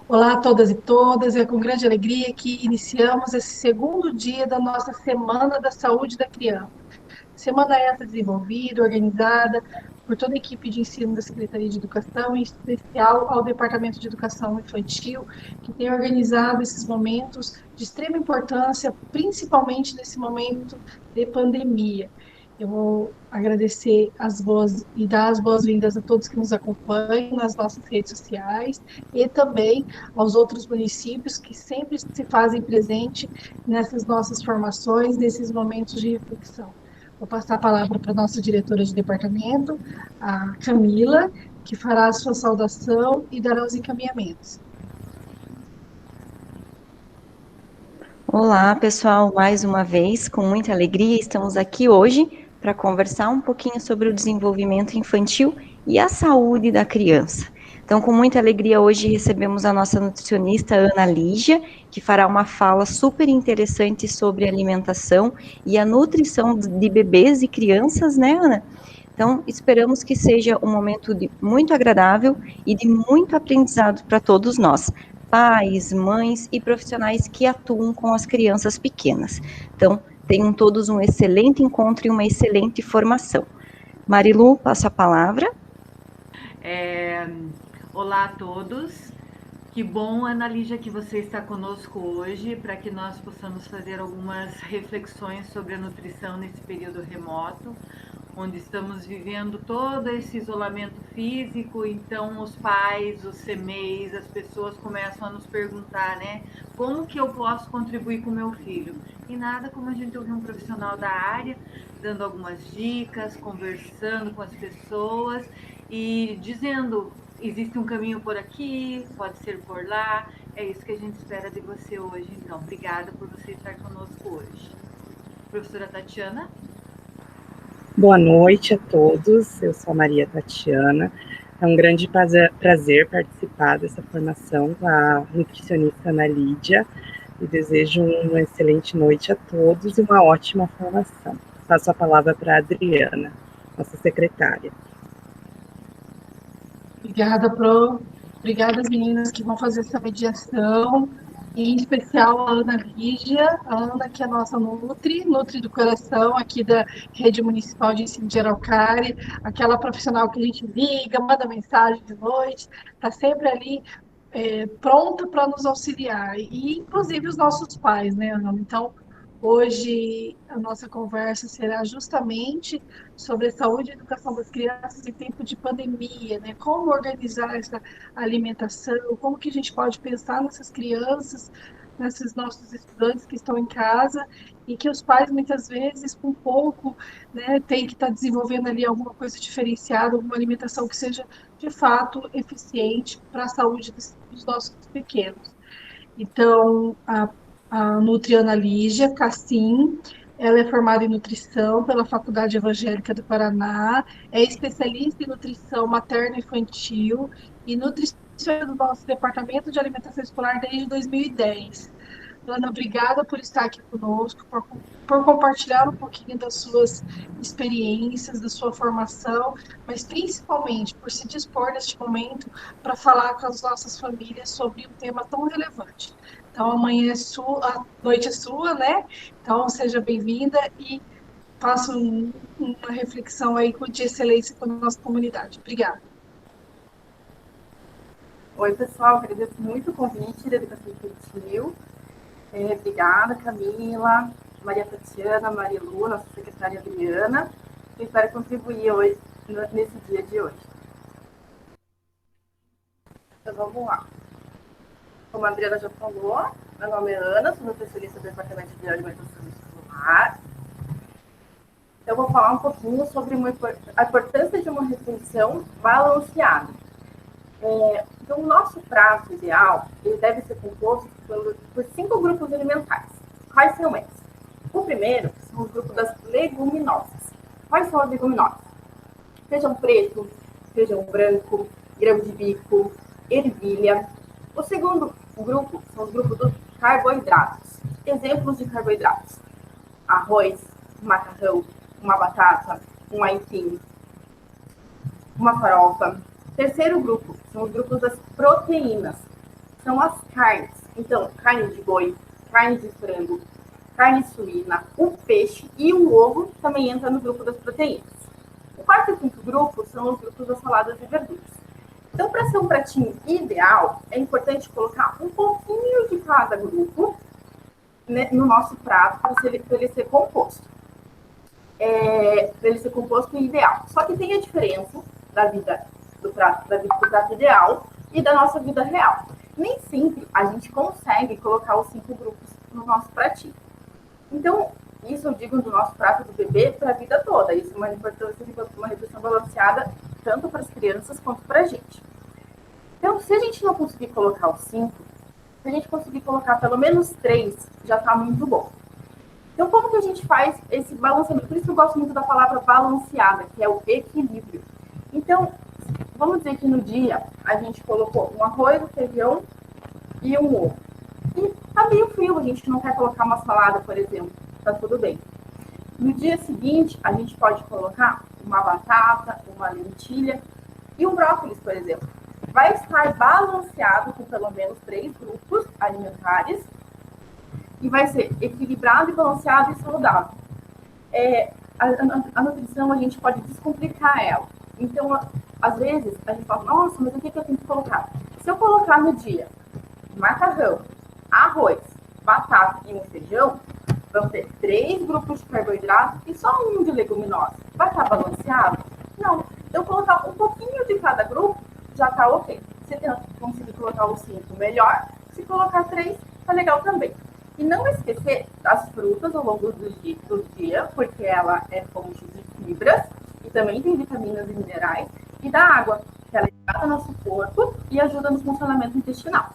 Olá a todas e todas, é com grande alegria que iniciamos esse segundo dia da nossa Semana da Saúde da Criança. Semana essa desenvolvida, organizada por toda a equipe de ensino da Secretaria de Educação, em especial ao Departamento de Educação Infantil, que tem organizado esses momentos de extrema importância, principalmente nesse momento de pandemia. Eu vou agradecer as boas e dar as boas-vindas a todos que nos acompanham nas nossas redes sociais e também aos outros municípios que sempre se fazem presente nessas nossas formações, nesses momentos de reflexão. Vou passar a palavra para a nossa diretora de departamento, a Camila, que fará a sua saudação e dará os encaminhamentos. Olá, pessoal, mais uma vez, com muita alegria, estamos aqui hoje para conversar um pouquinho sobre o desenvolvimento infantil e a saúde da criança. Então, com muita alegria, hoje recebemos a nossa nutricionista Ana Lígia, que fará uma fala super interessante sobre alimentação e a nutrição de bebês e crianças, né, Ana? Então, esperamos que seja um momento muito agradável e de muito aprendizado para todos nós, pais, mães e profissionais que atuam com as crianças pequenas. Então, tenham todos um excelente encontro e uma excelente formação. Marilu, passo a palavra. Olá a todos. Que bom, Ana Lígia, que você está conosco hoje para que nós possamos fazer algumas reflexões sobre a nutrição nesse período remoto, onde estamos vivendo todo esse isolamento físico. Então os pais, os CMEs, as pessoas começam a nos perguntar, né, como que eu posso contribuir com o meu filho? E nada como a gente ouvir um profissional da área dando algumas dicas, conversando com as pessoas e dizendo: existe um caminho por aqui, pode ser por lá. É isso que a gente espera de você hoje. Então, obrigada por você estar conosco hoje. Professora Tatiana? Boa noite a todos, eu sou a Maria Tatiana. É um grande prazer participar dessa formação com a nutricionista Ana Lídia e desejo uma excelente noite a todos e uma ótima formação. Passo a palavra para a Adriana, nossa secretária. Obrigada, Pro. Obrigada às meninas que vão fazer essa mediação, e em especial a Ana Lígia, a Ana que é a nossa Nutri do coração aqui da Rede Municipal de Ensino de Araucária, aquela profissional que a gente liga, manda mensagem de noite, está sempre ali pronta para nos auxiliar, e inclusive os nossos pais, né, Ana? Então, hoje a nossa conversa será justamente sobre a saúde e educação das crianças em tempo de pandemia, né? Como organizar essa alimentação, como que a gente pode pensar nessas crianças, nesses nossos estudantes que estão em casa e que os pais muitas vezes com pouco, né, tem que estar desenvolvendo ali alguma coisa diferenciada, alguma alimentação que seja de fato eficiente para a saúde dos nossos pequenos. Então, a Nutriana Lígia Cassim, ela é formada em nutrição pela Faculdade Evangélica do Paraná, é especialista em nutrição materno-infantil e nutricionista do nosso Departamento de Alimentação Escolar desde 2010. Ana, obrigada por estar aqui conosco, por compartilhar um pouquinho das suas experiências, da sua formação, mas principalmente por se dispor neste momento para falar com as nossas famílias sobre um tema tão relevante. Então, amanhã é sua, a noite é sua, né? Então, seja bem-vinda e faça uma reflexão aí de excelência com a nossa comunidade. Obrigada. Oi, pessoal, agradeço muito o convite da Educação Infantil. Obrigada, Camila, Maria Tatiana, Marilu, nossa secretária Adriana. Eu espero contribuir hoje, nesse dia de hoje. Então, vamos lá. Como a Adriana já falou, meu nome é Ana, sou nutricionista do Departamento de Alimentação Escolar. Eu vou falar um pouquinho sobre a importância de uma refeição balanceada. Então, o nosso prato ideal ele deve ser composto por 5 grupos alimentares. Quais são eles? O primeiro são os grupos das leguminosas. Quais são as leguminosas? Feijão preto, feijão branco, grão de bico, ervilha. O segundo grupo são os grupos dos carboidratos. Exemplos de carboidratos: arroz, macarrão, uma batata, um aipim, uma farofa. Terceiro grupo são os grupos das proteínas: são as carnes. Então, carne de boi, carne de frango, carne suína, o peixe e o ovo também entra no grupo das proteínas. O quarto e quinto grupo são os grupos das saladas e verduras. Então, para ser um pratinho ideal, é importante colocar um pouquinho de cada grupo, né, no nosso prato para ele ser composto. Para ele ser composto e ideal. Só que tem a diferença da vida do prato ideal e da nossa vida real. Nem sempre a gente consegue colocar os 5 grupos no nosso pratinho. Então, isso eu digo do nosso prato do bebê para a vida toda. Isso é uma importância de uma refeição balanceada tanto para as crianças quanto para a gente. Então, se a gente não conseguir colocar os 5, se a gente conseguir colocar pelo menos 3, já está muito bom. Então, como que a gente faz esse balanceamento? Por isso que eu gosto muito da palavra balanceada, que é o equilíbrio. Então, vamos dizer que no dia a gente colocou um arroz, um feijão e um ovo. E tá meio frio, a gente não quer colocar uma salada, por exemplo. Tá tudo bem. No dia seguinte, a gente pode colocar uma batata, uma lentilha e um brócolis, por exemplo. Vai estar balanceado com pelo menos 3 grupos alimentares e vai ser equilibrado e balanceado e saudável. A nutrição, a gente pode descomplicar ela. Então, às vezes, a gente fala, nossa, mas o que eu tenho que colocar? Se eu colocar no dia macarrão, arroz, batata e um feijão, vão ter 3 grupos de carboidrato e só um de leguminosa. Vai estar balanceado? Não. Eu colocar um pouquinho de cada grupo, já está ok. Se eu conseguir colocar os 5, melhor. Se colocar 3, tá legal também. E não esquecer das frutas ao longo do dia, porque ela é fonte de fibras e também tem vitaminas e minerais, e da água, que ela hidrata nosso corpo e ajuda no funcionamento intestinal.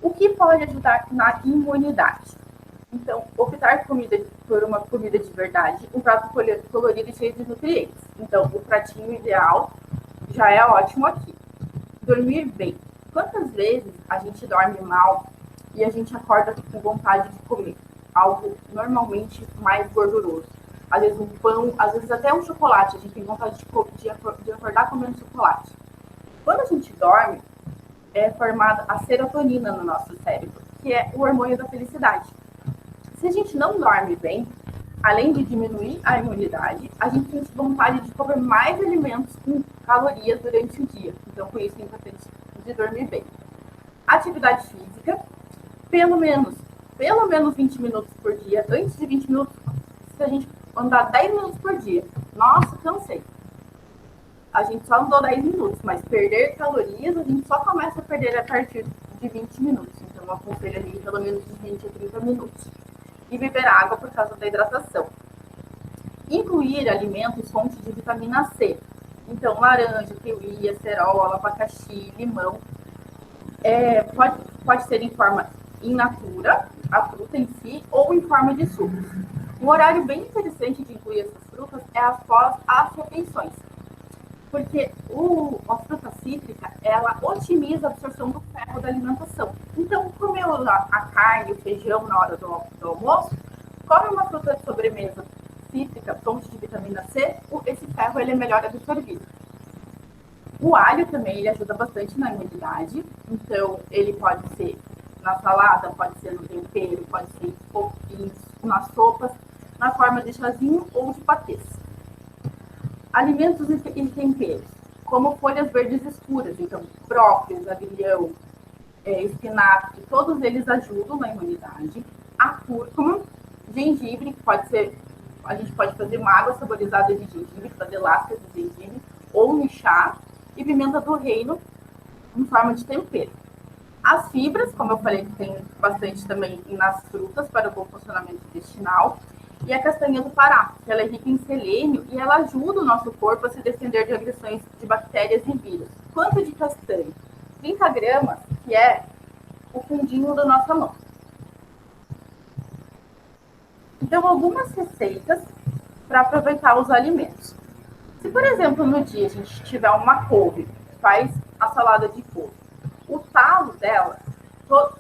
O que pode ajudar na imunidade? Então, optar por uma comida de verdade, um prato colorido e cheio de nutrientes. Então, o pratinho ideal já é ótimo aqui. Dormir bem. Quantas vezes a gente dorme mal e a gente acorda com vontade de comer algo normalmente mais gorduroso? Às vezes um pão, às vezes até um chocolate. A gente tem vontade de acordar comendo chocolate. Quando a gente dorme, é formada a serotonina no nosso cérebro, que é o hormônio da felicidade. Se a gente não dorme bem, além de diminuir a imunidade, a gente tem vontade de comer mais alimentos com calorias durante o dia. Então, por isso é importante de dormir bem. Atividade física, pelo menos 20 minutos por dia. Antes de 20 minutos, se a gente andar 10 minutos por dia, nossa, cansei. A gente só andou 10 minutos, mas perder calorias, a gente só começa a perder a partir de 20 minutos. Então, eu aconselho ali pelo menos de 20 a 30 minutos. E beber água por causa da hidratação. Incluir alimentos fontes de vitamina C. Então, laranja, kiwi, acerola, abacaxi, limão. Pode ser em forma in natura, a fruta em si, ou em forma de sucos. Um horário bem interessante de incluir essas frutas é após as refeições. Porque a fruta cítrica, ela otimiza a absorção do ferro da alimentação. Então, comeu a carne, o feijão na hora do almoço, come uma fruta de sobremesa cítrica, fonte de vitamina C, esse ferro ele é melhor absorvido. O alho também ele ajuda bastante na imunidade, então ele pode ser na salada, pode ser no tempero, pode ser em pouquinhos, nas sopas, na forma de chazinho ou de patês. Alimentos e temperos, como folhas verdes escuras, então brócolis, agrião, espinafre, todos eles ajudam na imunidade. A cúrcuma, gengibre, a gente pode fazer uma água saborizada de gengibre, fazer lascas de gengibre, ou no chá, e pimenta do reino, em forma de tempero. As fibras, como eu falei, que tem bastante também nas frutas para o bom funcionamento intestinal. E a castanha do Pará, que ela é rica em selênio e ela ajuda o nosso corpo a se defender de agressões de bactérias e vírus. Quanto de castanha? 30 gramas, que é o fundinho da nossa mão. Então, algumas receitas para aproveitar os alimentos. Se, por exemplo, no dia a gente tiver uma couve, faz a salada de couve. O talo dela,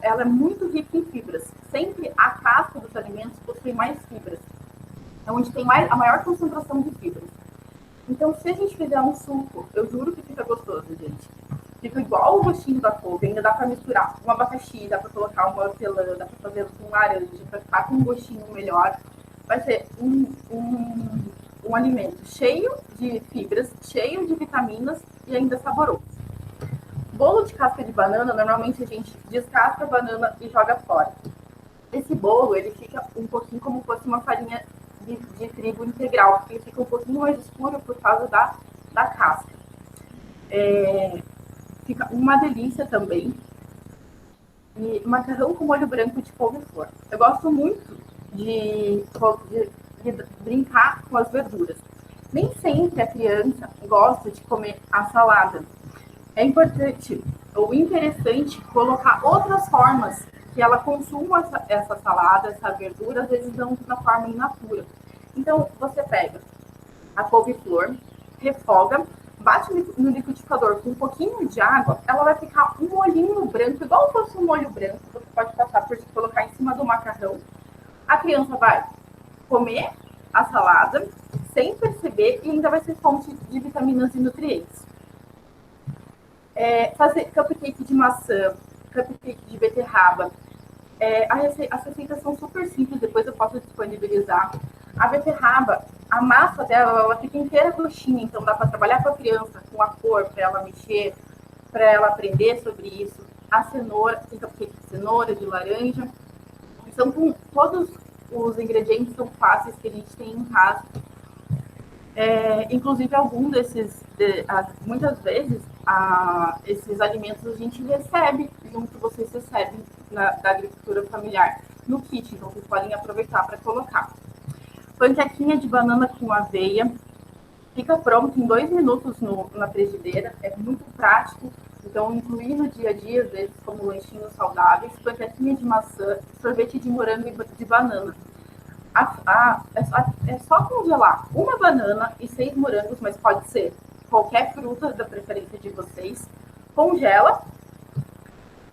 ela é muito rica em fibras. Sempre a casca dos alimentos possui mais fibras. É onde tem a maior concentração de fibras. Então, se a gente fizer um suco, eu juro que fica gostoso, gente. fica igual o gostinho da couve, ainda dá para misturar um abacaxi, dá para colocar uma hortelã, dá para fazer com laranja, para ficar com um gostinho melhor. Vai ser um alimento cheio de fibras, cheio de vitaminas e ainda saboroso. Bolo de casca de banana, normalmente a gente descasca a banana e joga fora. Esse bolo, ele fica um pouquinho como se fosse uma farinha de trigo integral, porque ele fica um pouquinho mais escuro por causa da casca. Fica uma delícia também. E macarrão com molho branco de couve-flor. Eu gosto muito de brincar com as verduras. Nem sempre a criança gosta de comer a salada. É importante ou interessante colocar outras formas que ela consuma essa salada, essa verdura, às vezes não na forma in natura. Então, você pega a couve-flor, refoga, bate no liquidificador com um pouquinho de água, ela vai ficar um molhinho branco, igual se fosse um molho branco, você pode passar por colocar em cima do macarrão. A criança vai comer a salada sem perceber e ainda vai ser fonte de vitaminas e nutrientes. Fazer cupcake de maçã, cupcake de beterraba. As receitas são super simples, depois eu posso disponibilizar. A beterraba, a massa dela, ela fica inteira coxinha, então dá para trabalhar com a criança, com a cor, para ela mexer, para ela aprender sobre isso. A cenoura, tem cupcake de cenoura, de laranja. Então, todos os ingredientes são fáceis que a gente tem em casa. Inclusive, algum desses, muitas vezes, esses alimentos a gente recebe, junto vocês recebem da agricultura familiar, no kit, então vocês podem aproveitar para colocar. Panquequinha de banana com aveia, fica pronto em 2 minutos na frigideira, é muito prático, então incluir no dia a dia, às vezes, como lanchinhos saudáveis. Panquequinha de maçã, sorvete de morango e de banana. É só congelar uma banana e 6 morangos, mas pode ser qualquer fruta da preferência de vocês. Congela,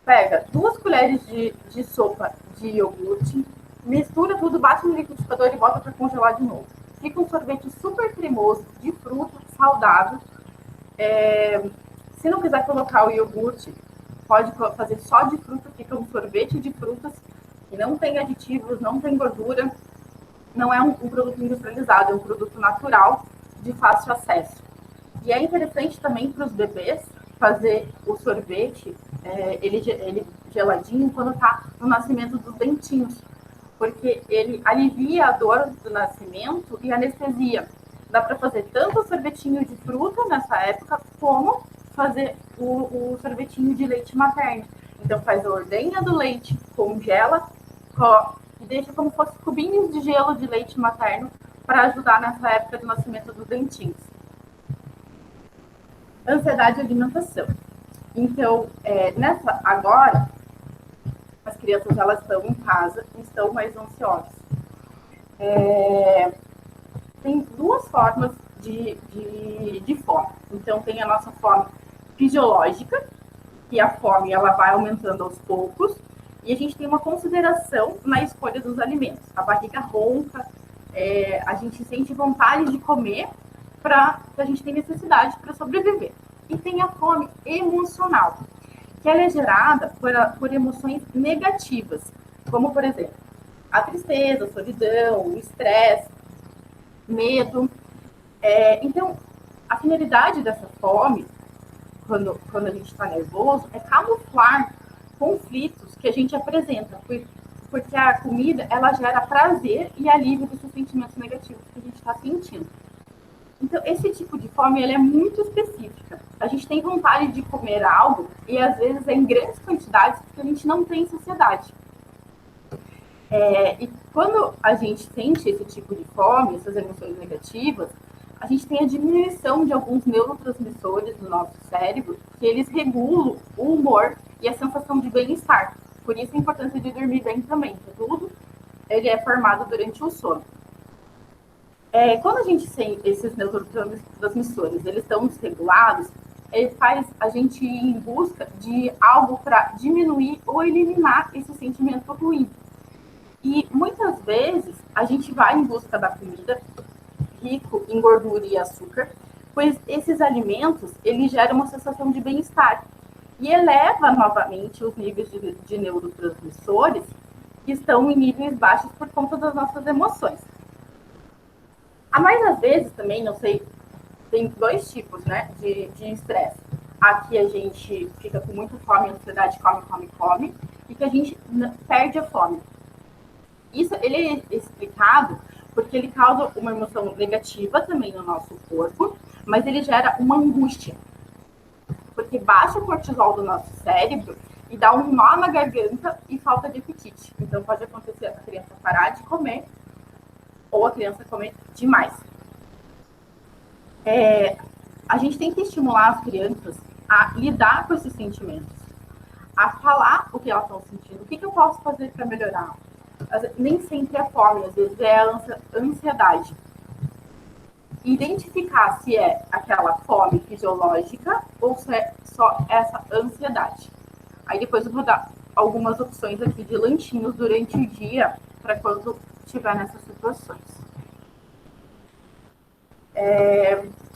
pega 2 colheres de sopa de iogurte, mistura tudo, bate no liquidificador e bota para congelar de novo. Fica um sorvete super cremoso, de fruta, saudável. Se não quiser colocar o iogurte, pode fazer só de fruta, fica um sorvete de frutas, que não tem aditivos, não tem gordura. Não é um produto industrializado, é um produto natural, de fácil acesso. E é interessante também para os bebês fazer o sorvete, ele geladinho, quando está no nascimento dos dentinhos, porque ele alivia a dor do nascimento e anestesia. Dá para fazer tanto o sorvetinho de fruta nessa época, como fazer o sorvetinho de leite materno. Então faz a ordenha do leite, congela, e deixa como se fosse cubinhos de gelo de leite materno para ajudar nessa época do nascimento dos dentinhos. Ansiedade e alimentação. Então, agora, as crianças elas estão em casa e estão mais ansiosas. Tem 2 formas de fome. Então, tem a nossa fome fisiológica, que a fome ela vai aumentando aos poucos, e a gente tem uma consideração na escolha dos alimentos. A barriga ronca, a gente sente vontade de comer a gente tem necessidade para sobreviver. E tem a fome emocional, que ela é gerada por emoções negativas, como, por exemplo, a tristeza, a solidão, o estresse, medo. Então, a finalidade dessa fome, quando a gente está nervoso, é camuflar conflitos que a gente apresenta, porque a comida ela gera prazer e alívio desses sentimentos negativos que a gente está sentindo. Então, esse tipo de fome ela é muito específica. A gente tem vontade de comer algo e, às vezes, é em grandes quantidades porque a gente não tem saciedade. E quando a gente sente esse tipo de fome, essas emoções negativas, a gente tem a diminuição de alguns neurotransmissores do nosso cérebro, que eles regulam o humor e a sensação de bem-estar. Por isso a importância de dormir bem também, porque tudo ele é formado durante o sono. Quando a gente tem esses neurotransmissores, eles estão desregulados, ele faz a gente ir em busca de algo para diminuir ou eliminar esse sentimento ruim. E muitas vezes a gente vai em busca da comida rico em gordura e açúcar, pois esses alimentos eles geram uma sensação de bem-estar. e eleva novamente os níveis de neurotransmissores que estão em níveis baixos por conta das nossas emoções. A maioria das vezes também, não sei, tem dois tipos, né, de estresse. Aqui a gente fica com muita fome, ansiedade, come, e que a gente perde a fome. Isso ele é explicado porque ele causa uma emoção negativa também no nosso corpo, mas ele gera uma angústia. Porque baixa o cortisol do nosso cérebro e dá um nó na garganta e falta de apetite. Então pode acontecer a criança parar de comer ou a criança comer demais. A gente tem que estimular as crianças a lidar com esses sentimentos, a falar o que elas estão sentindo, o que eu posso fazer para melhorar. Nem sempre é fome, às vezes é a ansiedade. Identificar se é aquela fome fisiológica ou se é só essa ansiedade. Aí depois eu vou dar algumas opções aqui de lanchinhos durante o dia para quando estiver nessas situações.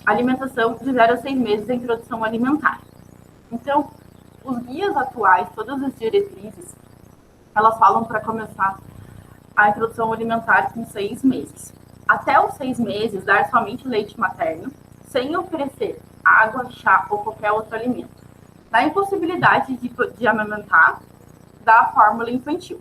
Alimentação de 0 a 6 meses, a introdução alimentar. Então, os guias atuais, todas as diretrizes, elas falam para começar a introdução alimentar com 6 meses. Até os 6 meses, dar somente leite materno, sem oferecer água, chá ou qualquer outro alimento. Na impossibilidade de amamentar, da fórmula infantil.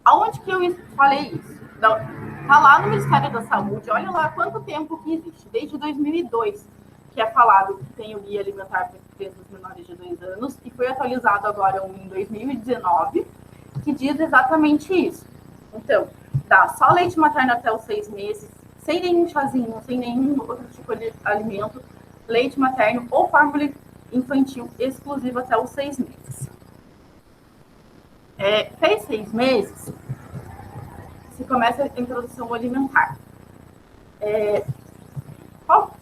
Aonde que eu falei isso? Está lá no Ministério da Saúde, olha lá quanto tempo que existe, desde 2002, que é falado que tem o Guia Alimentar para crianças menores de 2 anos, e foi atualizado agora em 2019, que diz exatamente isso. Então, dá só leite materno até os 6 meses, sem nenhum chazinho, sem nenhum outro tipo de alimento, leite materno ou fórmula infantil exclusiva até os 6 meses. Fez 6 meses, se começa a introdução alimentar.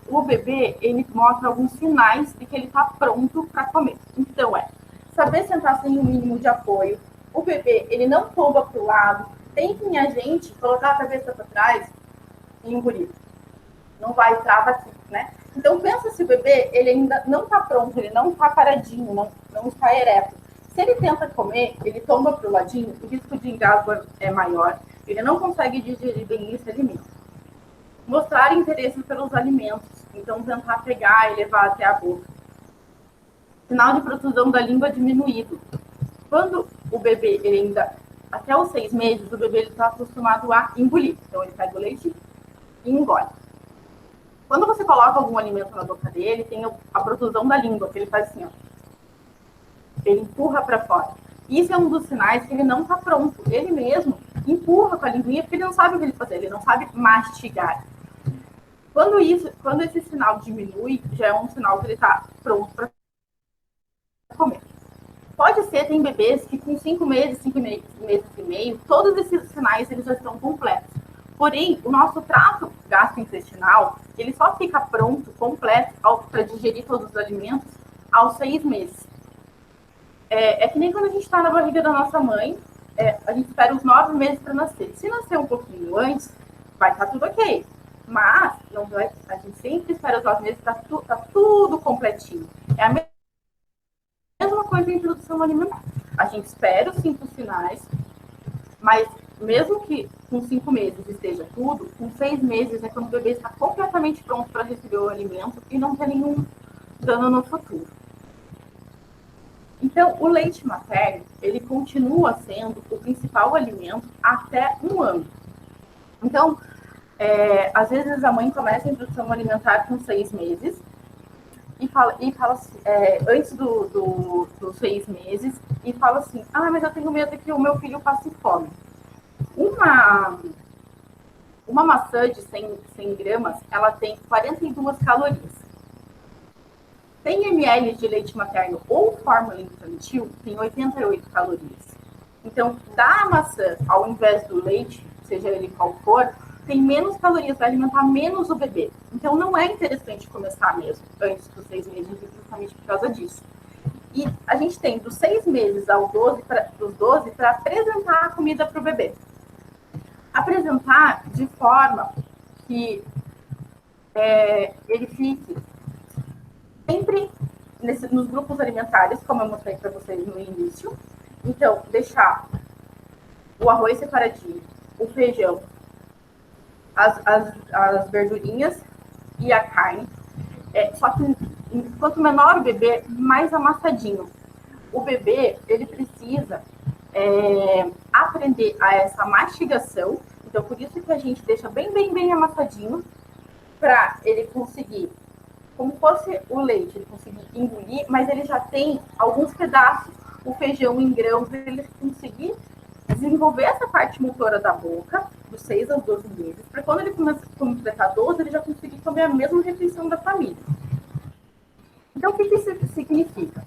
O bebê, ele mostra alguns sinais de que ele está pronto para comer. Então, saber sentar sem o mínimo de apoio. O bebê, ele não tomba para o lado, tem que a gente colocar a cabeça para trás e engolir. Não vai, trava aqui, né? Então, pensa se o bebê, ele ainda não está pronto, ele não está paradinho, não está ereto. Se ele tenta comer, ele tomba para o ladinho, o risco de engasgo é maior, ele não consegue digerir bem esse alimento. Mostrar interesse pelos alimentos, então tentar pegar e levar até a boca. Sinal de protrusão da língua diminuído. Quando o bebê, ele ainda, até os 6 meses, o bebê está acostumado a engolir. Então, ele pega o leite e engole. Quando você coloca algum alimento na boca dele, tem a protrusão da língua, que ele faz assim, ó. Ele empurra para fora. Isso é um dos sinais que ele não está pronto. Ele mesmo empurra com a linguinha porque ele não sabe o que ele fazer, ele não sabe mastigar. Quando esse sinal diminui, já é um sinal que ele está pronto para comer. Pode ser, tem bebês que com 5 meses, 5 meses e meio, todos esses sinais eles já estão completos. Porém, o nosso trato gastrointestinal, ele só fica pronto, completo, para digerir todos os alimentos aos 6 meses. É que nem quando a gente está na barriga da nossa mãe, a gente espera os 9 meses para nascer. Se nascer um pouquinho antes, vai estar tudo ok. Mas não vai, a gente sempre espera os 9 meses para tá tudo completinho. É a mesma coisa em introdução alimentar. A gente espera os 5 sinais, mas mesmo que com 5 meses esteja tudo, com 6 meses é quando o bebê está completamente pronto para receber o alimento e não tem nenhum dano no futuro. Então, o leite materno, ele continua sendo o principal alimento até 1 ano. Então, às vezes a mãe começa a introdução alimentar com 6 meses e fala assim, antes dos 6 meses, e fala assim, mas eu tenho medo que o meu filho passe fome. Uma maçã de 100 gramas, ela tem 42 calorias. 100 ml de leite materno ou fórmula infantil tem 88 calorias. Então, da maçã, ao invés do leite, seja ele qual for, tem menos calorias, vai alimentar menos o bebê. Então, não é interessante começar mesmo antes dos 6 meses, justamente por causa disso. E a gente tem dos 6 meses aos 12, dos 12, para apresentar a comida para o bebê. Apresentar de forma que ele fique sempre nos grupos alimentares, como eu mostrei para vocês no início. Então, deixar o arroz separadinho, o feijão, as verdurinhas e a carne. Só que quanto menor o bebê, mais amassadinho. O bebê, ele precisa aprender a essa mastigação. Então, por isso que a gente deixa bem, bem, bem amassadinho, para ele conseguir, como fosse o leite, ele conseguir engolir, mas ele já tem alguns pedaços, o feijão em grãos, ele conseguir desenvolver essa parte motora da boca, dos 6 aos 12 meses, para quando ele completar 12, ele já conseguir comer a mesma refeição da família. Então, o que isso significa?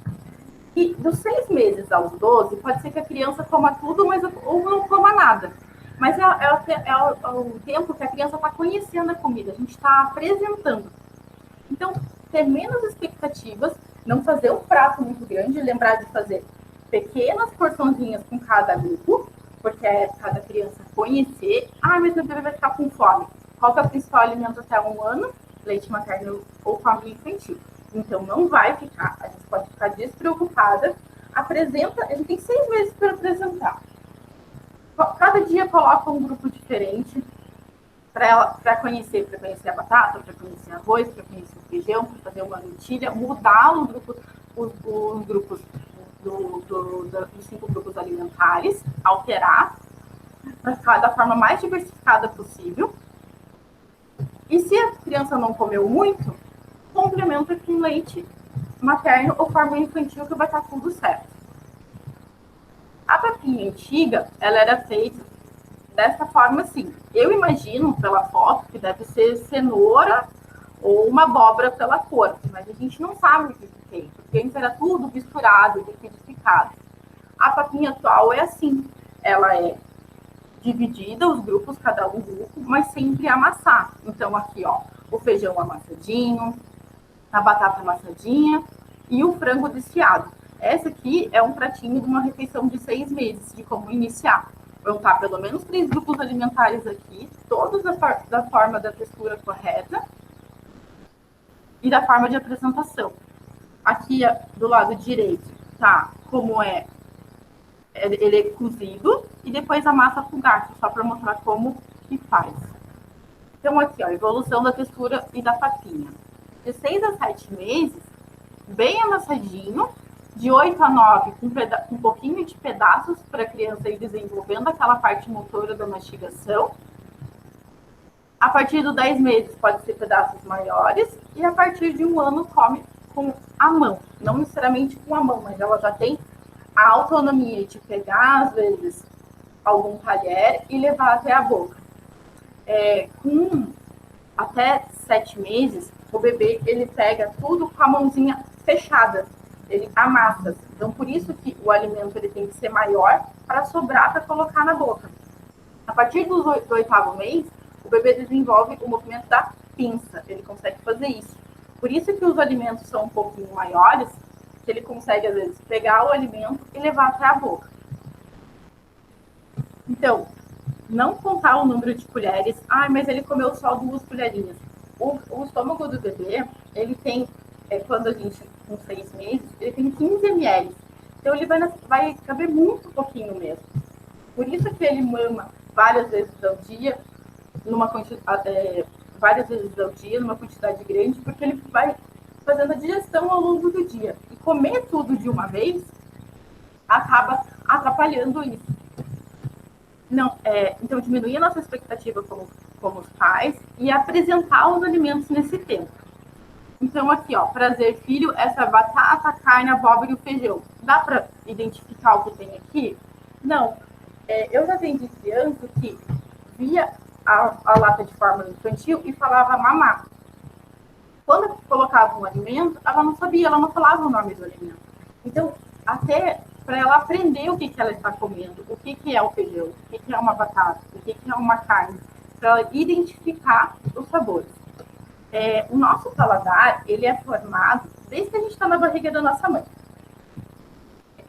Que dos 6 meses aos 12, pode ser que a criança coma tudo, mas ou não coma nada. Mas é o tempo que a criança está conhecendo a comida, a gente está apresentando. Então, ter menos expectativas, não fazer um prato muito grande, lembrar de fazer pequenas porçõezinhas com cada grupo, porque é cada criança conhecer. Mas meu bebê vai ficar com fome. Qual que é o principal alimento até 1 ano? Leite materno ou família infantil. Então, não vai ficar, a gente pode ficar despreocupada. Apresenta, a gente tem 6 meses para apresentar. Cada dia coloca um grupo diferente para conhecer a batata, para conhecer arroz, para conhecer o feijão, para fazer uma lentilha, mudar os grupos dos 5 grupos alimentares, alterar para ficar da forma mais diversificada possível. E se a criança não comeu muito, complementa com leite materno ou fórmula infantil, que vai estar tudo certo. A papinha antiga, ela era feita dessa forma assim. Eu imagino, pela foto, que deve ser cenoura ou uma abóbora pela cor, mas a gente não sabe o que tem, porque antes era tudo misturado, liquidificado. A papinha atual é assim, ela é dividida, os grupos, cada um grupo, mas sempre amassar. Então, aqui, ó, o feijão amassadinho, a batata amassadinha e o frango desfiado. Essa aqui é um pratinho de uma refeição de 6 meses, de como iniciar. Vão estar pelo menos 3 grupos alimentares aqui, todos da forma da textura correta e da forma de apresentação. Aqui do lado direito tá como ele é cozido e depois amassa com garfo, só para mostrar como que faz. Então aqui, ó, evolução da textura e da papinha. De 6 a 7 meses, bem amassadinho, de 8 a 9, com um pouquinho de pedaços para a criança ir desenvolvendo aquela parte motora da mastigação. A partir dos 10 meses, pode ser pedaços maiores. E a partir de 1 ano, come com a mão. Não necessariamente com a mão, mas ela já tem a autonomia de pegar, às vezes, algum talher e levar até a boca. Com até 7 meses, o bebê, ele pega tudo com a mãozinha fechada. Ele amassa. Então, por isso que o alimento ele tem que ser maior para sobrar para colocar na boca. A partir do 8º mês, o bebê desenvolve o movimento da pinça. Ele consegue fazer isso. Por isso que os alimentos são um pouquinho maiores, que ele consegue, às vezes, pegar o alimento e levar até a boca. Então, não contar o número de colheres. Mas ele comeu só 2 colherinhas. O estômago do bebê, ele tem, quando a gente, com 6 meses, ele tem 15 ml. Então, ele vai caber muito pouquinho mesmo. Por isso que ele mama várias vezes ao dia, numa quantidade grande, porque ele vai fazendo a digestão ao longo do dia. E comer tudo de uma vez acaba atrapalhando isso. Então, diminuir a nossa expectativa como pais e apresentar os alimentos nesse tempo. Então, aqui, ó, prazer, filho, essa batata, a carne, a abóbora e o feijão. Dá para identificar o que tem aqui? Não. Eu já atendi criança que via a lata de fórmula infantil e falava mamar. Quando colocava um alimento, ela não sabia, ela não falava o nome do alimento. Então, até para ela aprender o que ela está comendo, o que é o feijão, o que é uma batata, o que é uma carne, para ela identificar os sabores. O nosso paladar, ele é formado desde que a gente está na barriga da nossa mãe.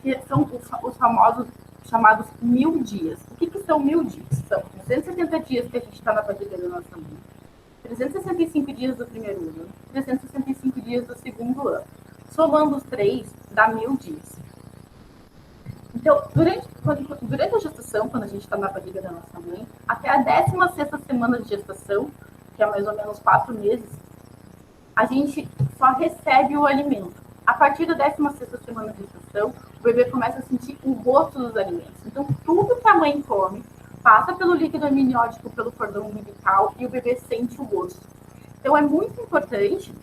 Que são os famosos chamados 1000 dias. O que são 1000 dias? São 270 dias que a gente está na barriga da nossa mãe, 365 dias do primeiro ano, 365 dias do segundo ano. Somando os 3, dá 1000 dias. Então, durante a gestação, quando a gente está na barriga da nossa mãe, até a 16ª semana de gestação, que é mais ou menos 4 meses, a gente só recebe o alimento. A partir da 16ª semana de gestação, o bebê começa a sentir o gosto dos alimentos. Então, tudo que a mãe come passa pelo líquido amniótico, pelo cordão umbilical, e o bebê sente o gosto. Então, é muito importante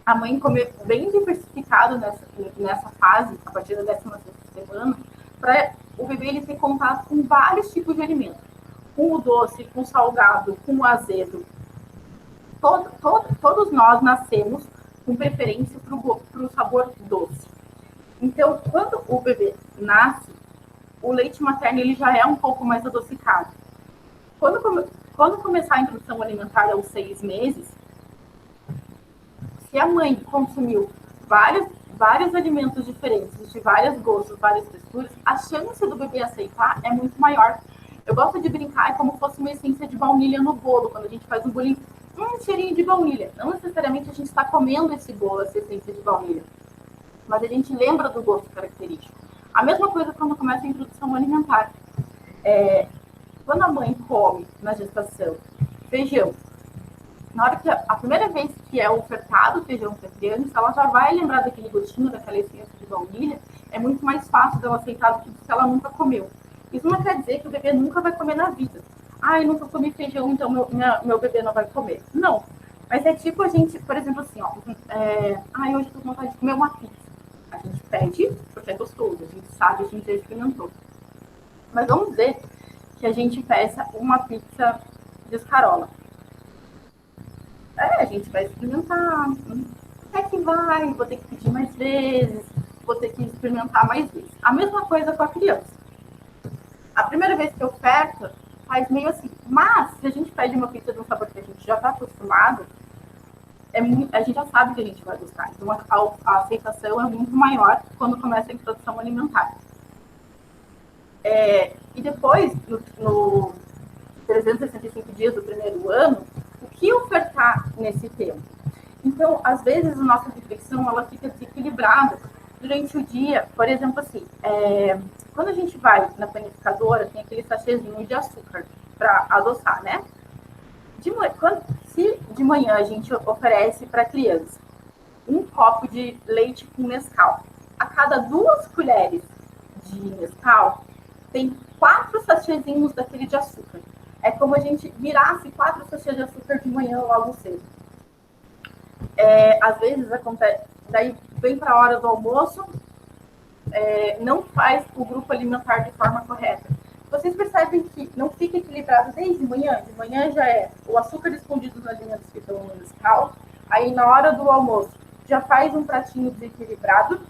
a mãe comer bem diversificado nessa fase, a partir da 16ª semana, para o bebê ele ter contato com vários tipos de alimentos. Com o doce, com o salgado, com o azedo. Todos nós nascemos com preferência para o sabor doce. Então, quando o bebê nasce, o leite materno ele já é um pouco mais adocicado. Quando começar a introdução alimentar aos 6 meses, se a mãe consumiu vários alimentos diferentes, de vários gostos, várias texturas, a chance do bebê aceitar é muito maior. Eu gosto de brincar, é como se fosse uma essência de baunilha no bolo, quando a gente faz um bolinho, cheirinho de baunilha. Não necessariamente a gente está comendo esse bolo, essa essência de baunilha, mas a gente lembra do gosto característico. A mesma coisa quando começa a introdução alimentar. Quando a mãe come na gestação feijão, na hora que a primeira vez que é ofertado o feijão para a criança, ela já vai lembrar daquele gostinho, daquela essência de baunilha, é muito mais fácil dela aceitar do que se ela nunca comeu. Isso não quer dizer que o bebê nunca vai comer na vida. Eu nunca comi feijão, então meu bebê não vai comer. Não. Mas é tipo a gente, por exemplo, assim, hoje eu tô com vontade de comer uma pizza. A gente pede porque é gostoso, a gente sabe, a gente já experimentou. Mas vamos dizer que a gente peça uma pizza de escarola. A gente vai experimentar. Até que vai, vou ter que pedir mais vezes, vou ter que experimentar mais vezes. A mesma coisa com a criança. A primeira vez que eu oferto, faz meio assim. Mas, se a gente pede uma pizza de um sabor que a gente já está acostumado, a gente já sabe que a gente vai gostar. Então, a aceitação é muito maior quando começa a introdução alimentar. E depois, no 365 dias do primeiro ano, o que ofertar nesse tempo? Então, às vezes, a nossa refeição ela fica desequilibrada durante o dia. Por exemplo, assim, quando a gente vai na panificadora, tem aquele sachêzinho de açúcar para adoçar, né? Se de manhã a gente oferece para a criança um copo de leite com Nescau, a cada 2 colheres de Nescau, tem 4 sachêzinhos daquele de açúcar. É como a gente virasse 4 sachês de açúcar de manhã logo cedo. Às vezes acontece, daí vem para a hora do almoço, não faz o grupo alimentar de forma correta. Vocês percebem que não fica equilibrado desde manhã? De manhã já é o açúcar escondido nos alimentos que estão no Nescau, aí na hora do almoço já faz um pratinho desequilibrado,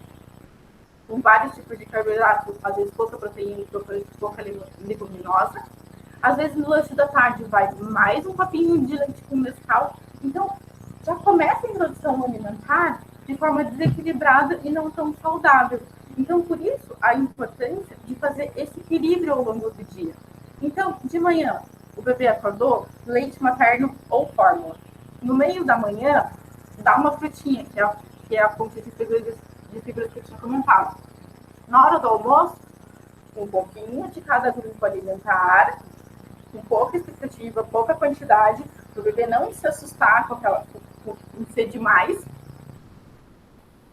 com vários tipos de carboidratos, às vezes pouca proteína e pouca leguminosa. Às vezes no lanche da tarde vai mais um copinho de leite com Nescau. Então, já começa a introdução alimentar de forma desequilibrada e não tão saudável. Então, por isso, a importância de fazer esse equilíbrio ao longo do dia. Então, de manhã, o bebê acordou, leite materno ou fórmula. No meio da manhã, dá uma frutinha, que é a fonte de fibras que eu tinha comentado. Na hora do almoço, um pouquinho de cada grupo alimentar, com pouca expectativa, pouca quantidade, para o bebê não se assustar com ser demais.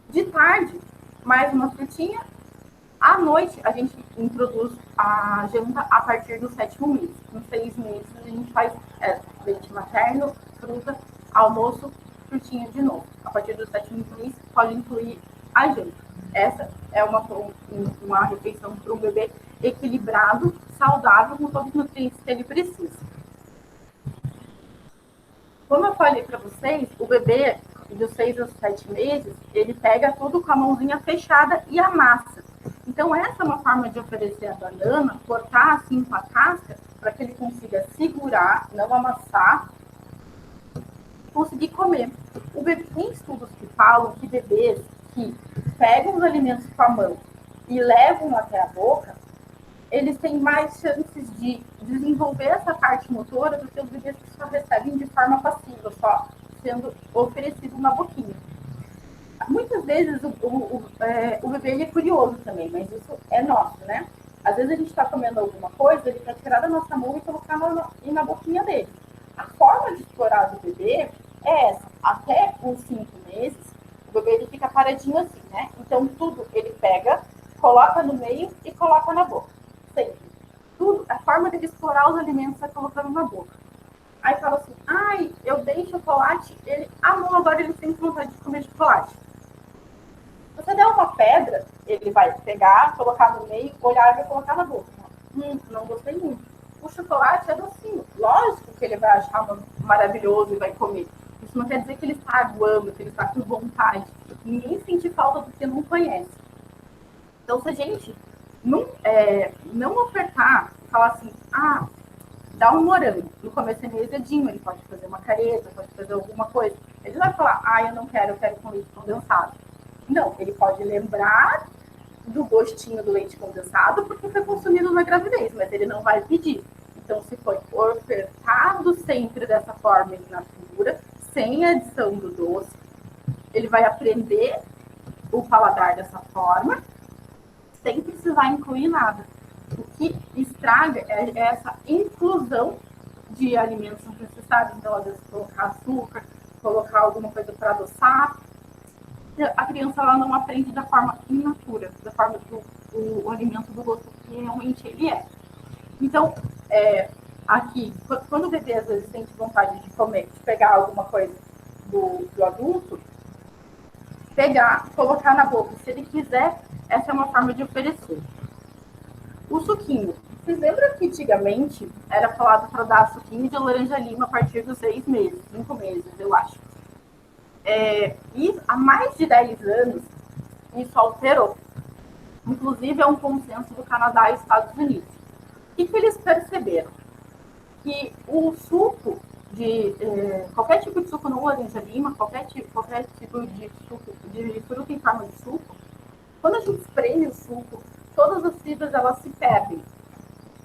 De tarde, mais uma frutinha. À noite, a gente introduz a janta a partir do 7º mês. Com 6 meses, a gente faz leite materno, fruta, almoço, frutinha de novo. A partir do 7º mês, pode incluir a janta. Essa é uma refeição para um bebê equilibrado, saudável, com todos os nutrientes que ele precisa. Como eu falei para vocês, o bebê dos 6 aos 7 meses, ele pega tudo com a mãozinha fechada e amassa. Então, essa é uma forma de oferecer a banana, cortar assim com a casca, para que ele consiga segurar, não amassar, e conseguir comer. Tem estudos que falam que bebês que pegam os alimentos com a mão e levam até a boca, eles têm mais chances de desenvolver essa parte motora do que os bebês que só recebem de forma passiva, só sendo oferecido na boquinha. muitas vezes o bebê ele é curioso também, mas isso é nosso, né? Às vezes a gente está comendo alguma coisa, ele quer tirar da nossa mão e colocar na boquinha dele. A forma de explorar do bebê é essa. Até os 5 meses, o bebê ele fica paradinho assim, né? Então tudo ele pega, coloca no meio e coloca na boca. Sempre. Tudo, a forma dele explorar os alimentos é colocando na boca. Aí fala assim, ai, eu dei chocolate, ele, não, agora ele tem vontade de comer chocolate. Se você der uma pedra, ele vai pegar, colocar no meio, olhar e vai colocar na boca. Não gostei muito. O chocolate é docinho. Lógico que ele vai achar maravilhoso e vai comer. Isso não quer dizer que ele está aguando, que ele está com vontade. Ninguém sente falta porque não conhece. Então, se a gente não ofertar, falar assim, dá um morango. No começo é meio dedinho, ele pode fazer uma careta, pode fazer alguma coisa. Ele vai falar, eu não quero, eu quero com leite condensado. Não, ele pode lembrar do gostinho do leite condensado porque foi consumido na gravidez, mas ele não vai pedir. Então, se foi ofertado sempre dessa forma in natura, sem adição do doce, ele vai aprender o paladar dessa forma, sem precisar incluir nada. O que estraga é essa inclusão de alimentos não necessários. Então, às vezes, colocar açúcar, colocar alguma coisa para adoçar. A criança ela não aprende da forma in natura, da forma que o alimento do gosto que realmente ele é. Então, aqui, quando o bebê às vezes sente vontade de comer, de pegar alguma coisa do adulto, pegar, colocar na boca, se ele quiser, essa é uma forma de oferecer. O suquinho. Vocês lembram que antigamente era falado para dar suquinho de laranja-lima a partir dos 6 meses, 5 meses, eu acho. E há mais de 10 anos, isso alterou. Inclusive, é um consenso do Canadá e Estados Unidos. O que eles perceberam? Que o suco qualquer tipo de suco não laranja-lima, qualquer tipo de suco, de fruta em forma de suco, quando a gente espreme o suco, todas as fibras elas se perdem.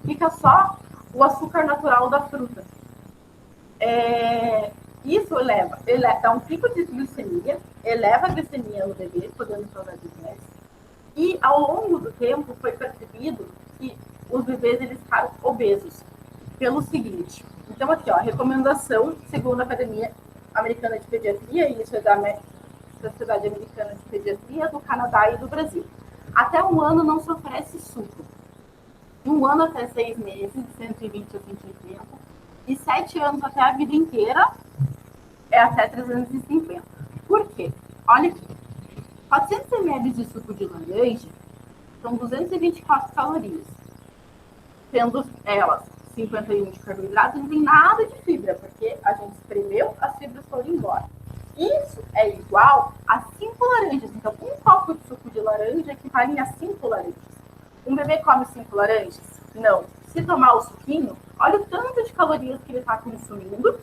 Fica só o açúcar natural da fruta. Isso dá um pico de glicemia, eleva a glicemia no bebê, podendo causar diabetes. E ao longo do tempo foi percebido que os bebês eles ficaram obesos pelo seguinte. Então aqui, a recomendação segundo a Academia Americana de Pediatria, e isso é da Sociedade Americana de Pediatria do Canadá e do Brasil. Até 1 ano não se oferece suco. De 1 ano até 6 meses, de 120 a 180. E 7 anos até a vida inteira é até 350. Por quê? Olha aqui. 400 ml de suco de laranja são 224 calorias. Sendo elas 51 de carboidratos, não tem nada de fibra, porque a gente espremeu, as fibras foram embora. Isso é igual a 5 laranjas. Então, um copo de suco de laranja equivale a 5 laranjas. Um bebê come 5 laranjas? Não. Se tomar o suquinho, olha o tanto de calorias que ele está consumindo,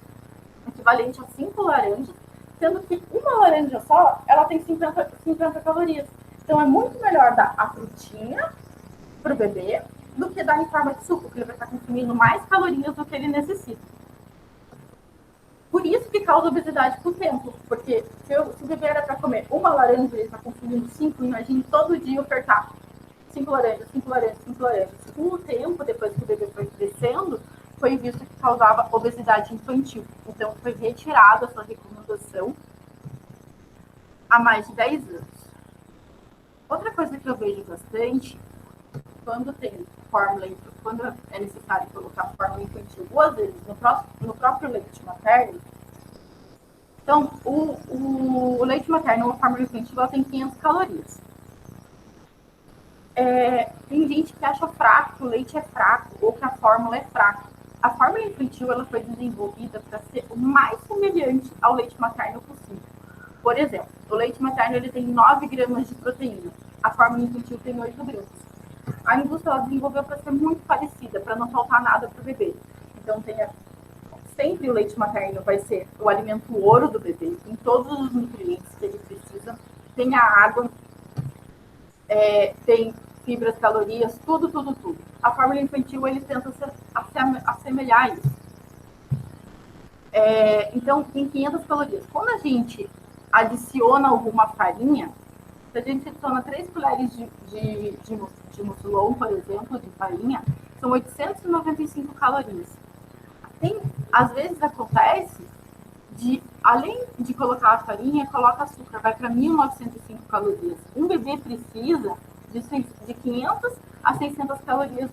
equivalente a 5 laranjas, sendo que uma laranja só, ela tem 50 calorias. Então, é muito melhor dar a frutinha para o bebê do que dar em forma de suco, porque ele vai estar consumindo mais calorias do que ele necessita. Por isso que causa obesidade com o tempo, porque se o bebê era para comer uma laranja, ele está consumindo 5, imagine todo dia ofertar 5 laranjas, 5 laranjas, 5 laranjas. Com o tempo, depois que o bebê foi crescendo, foi visto que causava obesidade infantil. Então, foi retirada essa recomendação há mais de 10 anos. Outra coisa que eu vejo bastante, quando é necessário colocar fórmula infantil, ou às vezes no próprio leite materno. Então, o leite materno, uma fórmula infantil, ela tem 500 calorias. Tem gente que acha fraco, que o leite é fraco, ou que a fórmula é fraca. A fórmula infantil ela foi desenvolvida para ser o mais semelhante ao leite materno possível. Por exemplo, o leite materno ele tem 9 gramas de proteína, a fórmula infantil tem 8 gramas. A indústria ela desenvolveu para ser muito parecida, para não faltar nada para o bebê. Então, sempre o leite materno vai ser o alimento ouro do bebê, tem todos os nutrientes que ele precisa, tem a água, tem fibras, calorias, tudo. A fórmula infantil, ele tenta assemelhar a isso. Então, tem 500 calorias. Quando a gente adiciona alguma farinha, se a gente adiciona 3 colheres de mucilon, por exemplo, de farinha, são 895 calorias. Às vezes acontece além de colocar a farinha, coloca açúcar, vai para 1.905 calorias. Um bebê precisa de 500 a 600 calorias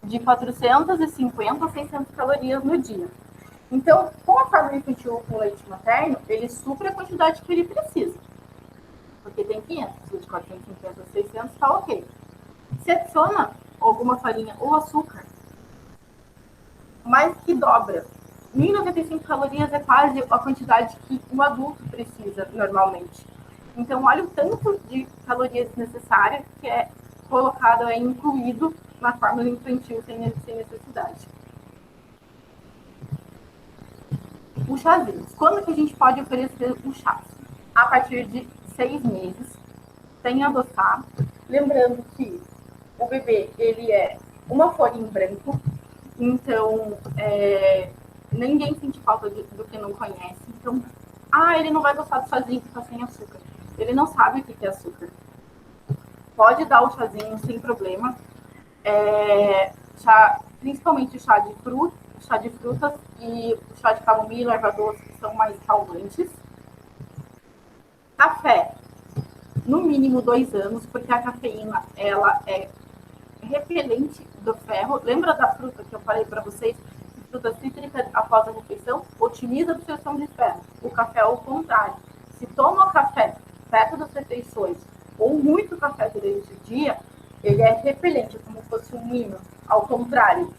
de 450 a 600 calorias no dia. Então, com a fórmula infantil com leite materno, ele supre a quantidade que ele precisa. Porque tem 500, de 450 a 600, está ok. Se adiciona alguma farinha ou açúcar, mais que dobra. 1.095 calorias é quase a quantidade que um adulto precisa normalmente. Então, olha o tanto de calorias necessárias que é colocado, é incluído na fórmula infantil sem necessidade. O chazinho. Quando que a gente pode oferecer o chá? A partir de 6 meses, sem adoçar. Lembrando que o bebê, ele é uma folha em branco, então ninguém sente falta do que não conhece. Então, ele não vai gostar do chazinho que está sem açúcar. Ele não sabe o que é açúcar. Pode dar o chazinho sem problema. Principalmente o chá de frutas e o chá de camomila, erva doce, que são mais calmantes. Café, no mínimo 2 anos, porque a cafeína ela é repelente do ferro. Lembra da fruta que eu falei para vocês? Fruta cítrica após a refeição otimiza a absorção de ferro. O café é o contrário. Se toma café perto das refeições ou muito café durante o dia, ele é repelente, como se fosse um ímã. Ao contrário,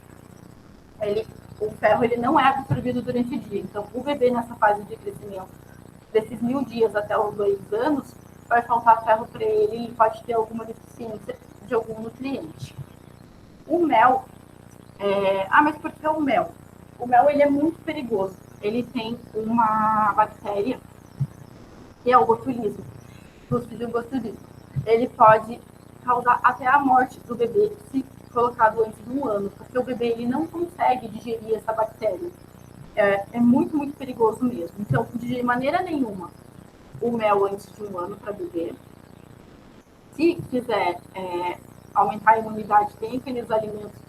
o ferro ele não é absorvido durante o dia. Então, o bebê nessa fase de crescimento, desses 1.000 dias até os 2 anos, vai faltar ferro para ele e pode ter alguma deficiência de algum nutriente. O mel, mas por que o mel? O mel ele é muito perigoso. Ele tem uma bactéria que é o botulismo, Clostridium botulismo. Ele pode causar até a morte do bebê se colocado antes de 1 ano, porque o bebê ele não consegue digerir essa bactéria. É muito, muito perigoso mesmo. Então, de maneira nenhuma, o mel antes de 1 ano para bebê. Se quiser aumentar a imunidade, tem aqueles alimentos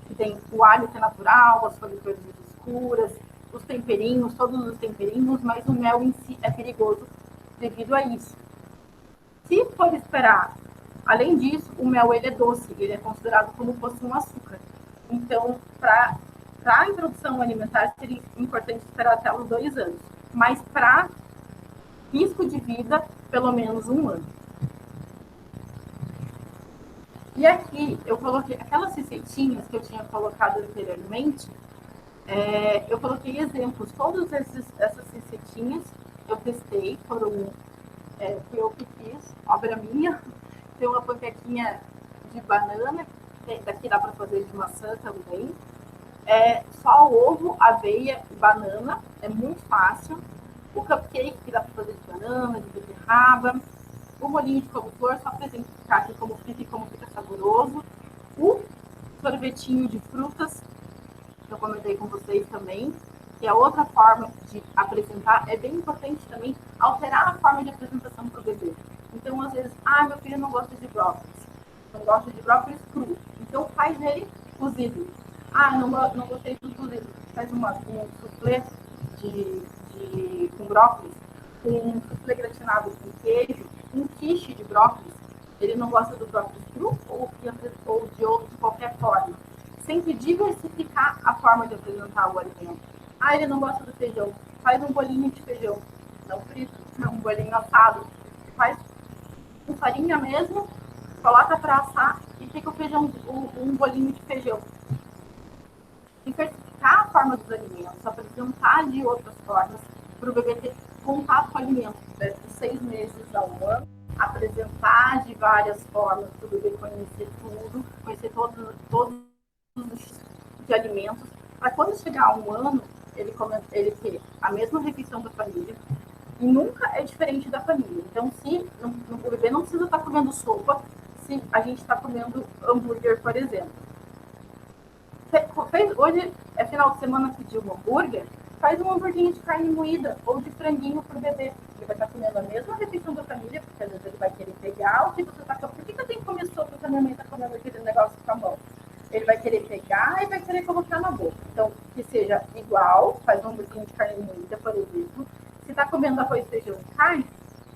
que tem o alho que é natural, as folhas verdes escuras, os temperinhos, todos os temperinhos, mas o mel em si é perigoso devido a isso. Se for esperar, além disso, o mel ele é doce, ele é considerado como fosse um açúcar. Então, para a introdução alimentar, seria importante esperar até os 2 anos. Mas para risco de vida, pelo menos 1 ano. E aqui eu coloquei aquelas receitinhas que eu tinha colocado anteriormente, eu coloquei exemplos. Todas essas receitinhas eu testei, fui eu que fiz, obra minha. Tem uma panquequinha de banana, daqui dá para fazer de maçã também. Só ovo, aveia e banana, é muito fácil. O cupcake que dá para fazer de banana, de beterraba. O molhinho de couve-flor, só para exemplificar aqui como fica e como fica saboroso. O sorvetinho de frutas, que eu comentei com vocês também, que é outra forma de apresentar. É bem importante também alterar a forma de apresentação para o bebê. Então, às vezes, meu filho não gosta de brócolis. Não gosta de brócolis cru. Então, faz ele cozido. Não gostei do cozido. Faz um soufflé com brócolis, com um soufflé gratinado com queijo, um quiche de brócolis. Ele não gosta do brócolis cru ou de qualquer forma. Sempre diversificar a forma de apresentar o alimento. Ele não gosta do feijão. Faz um bolinho de feijão. Não frito, um bolinho assado. Faz com farinha mesmo, coloca para assar e fica o feijão, um bolinho de feijão. Diversificar a forma dos alimentos, apresentar de outras formas, para o bebê ter contato com o alimento, de 6 meses a 1 ano, apresentar de várias formas, para o bebê conhecer tudo, conhecer todos os tipos de alimentos, para quando chegar a 1 ano, ele ter a mesma refeição da família, e nunca é diferente da família. Então, o bebê não precisa estar comendo sopa, se a gente está comendo hambúrguer, por exemplo. Hoje é final de semana, pediu um hambúrguer, faz um hamburguinho de carne moída ou de franguinho pro bebê. Ele vai estar comendo a mesma refeição da família, porque às vezes ele vai querer pegar o que você está comendo. Por que eu tenho que comer sopa se a minha mãe está comendo aquele negócio com a mão? Ele vai querer pegar e vai querer colocar na boca. Então, que seja igual, faz um hamburguinho de carne moída, por exemplo. Se está comendo arroz, feijão e carne,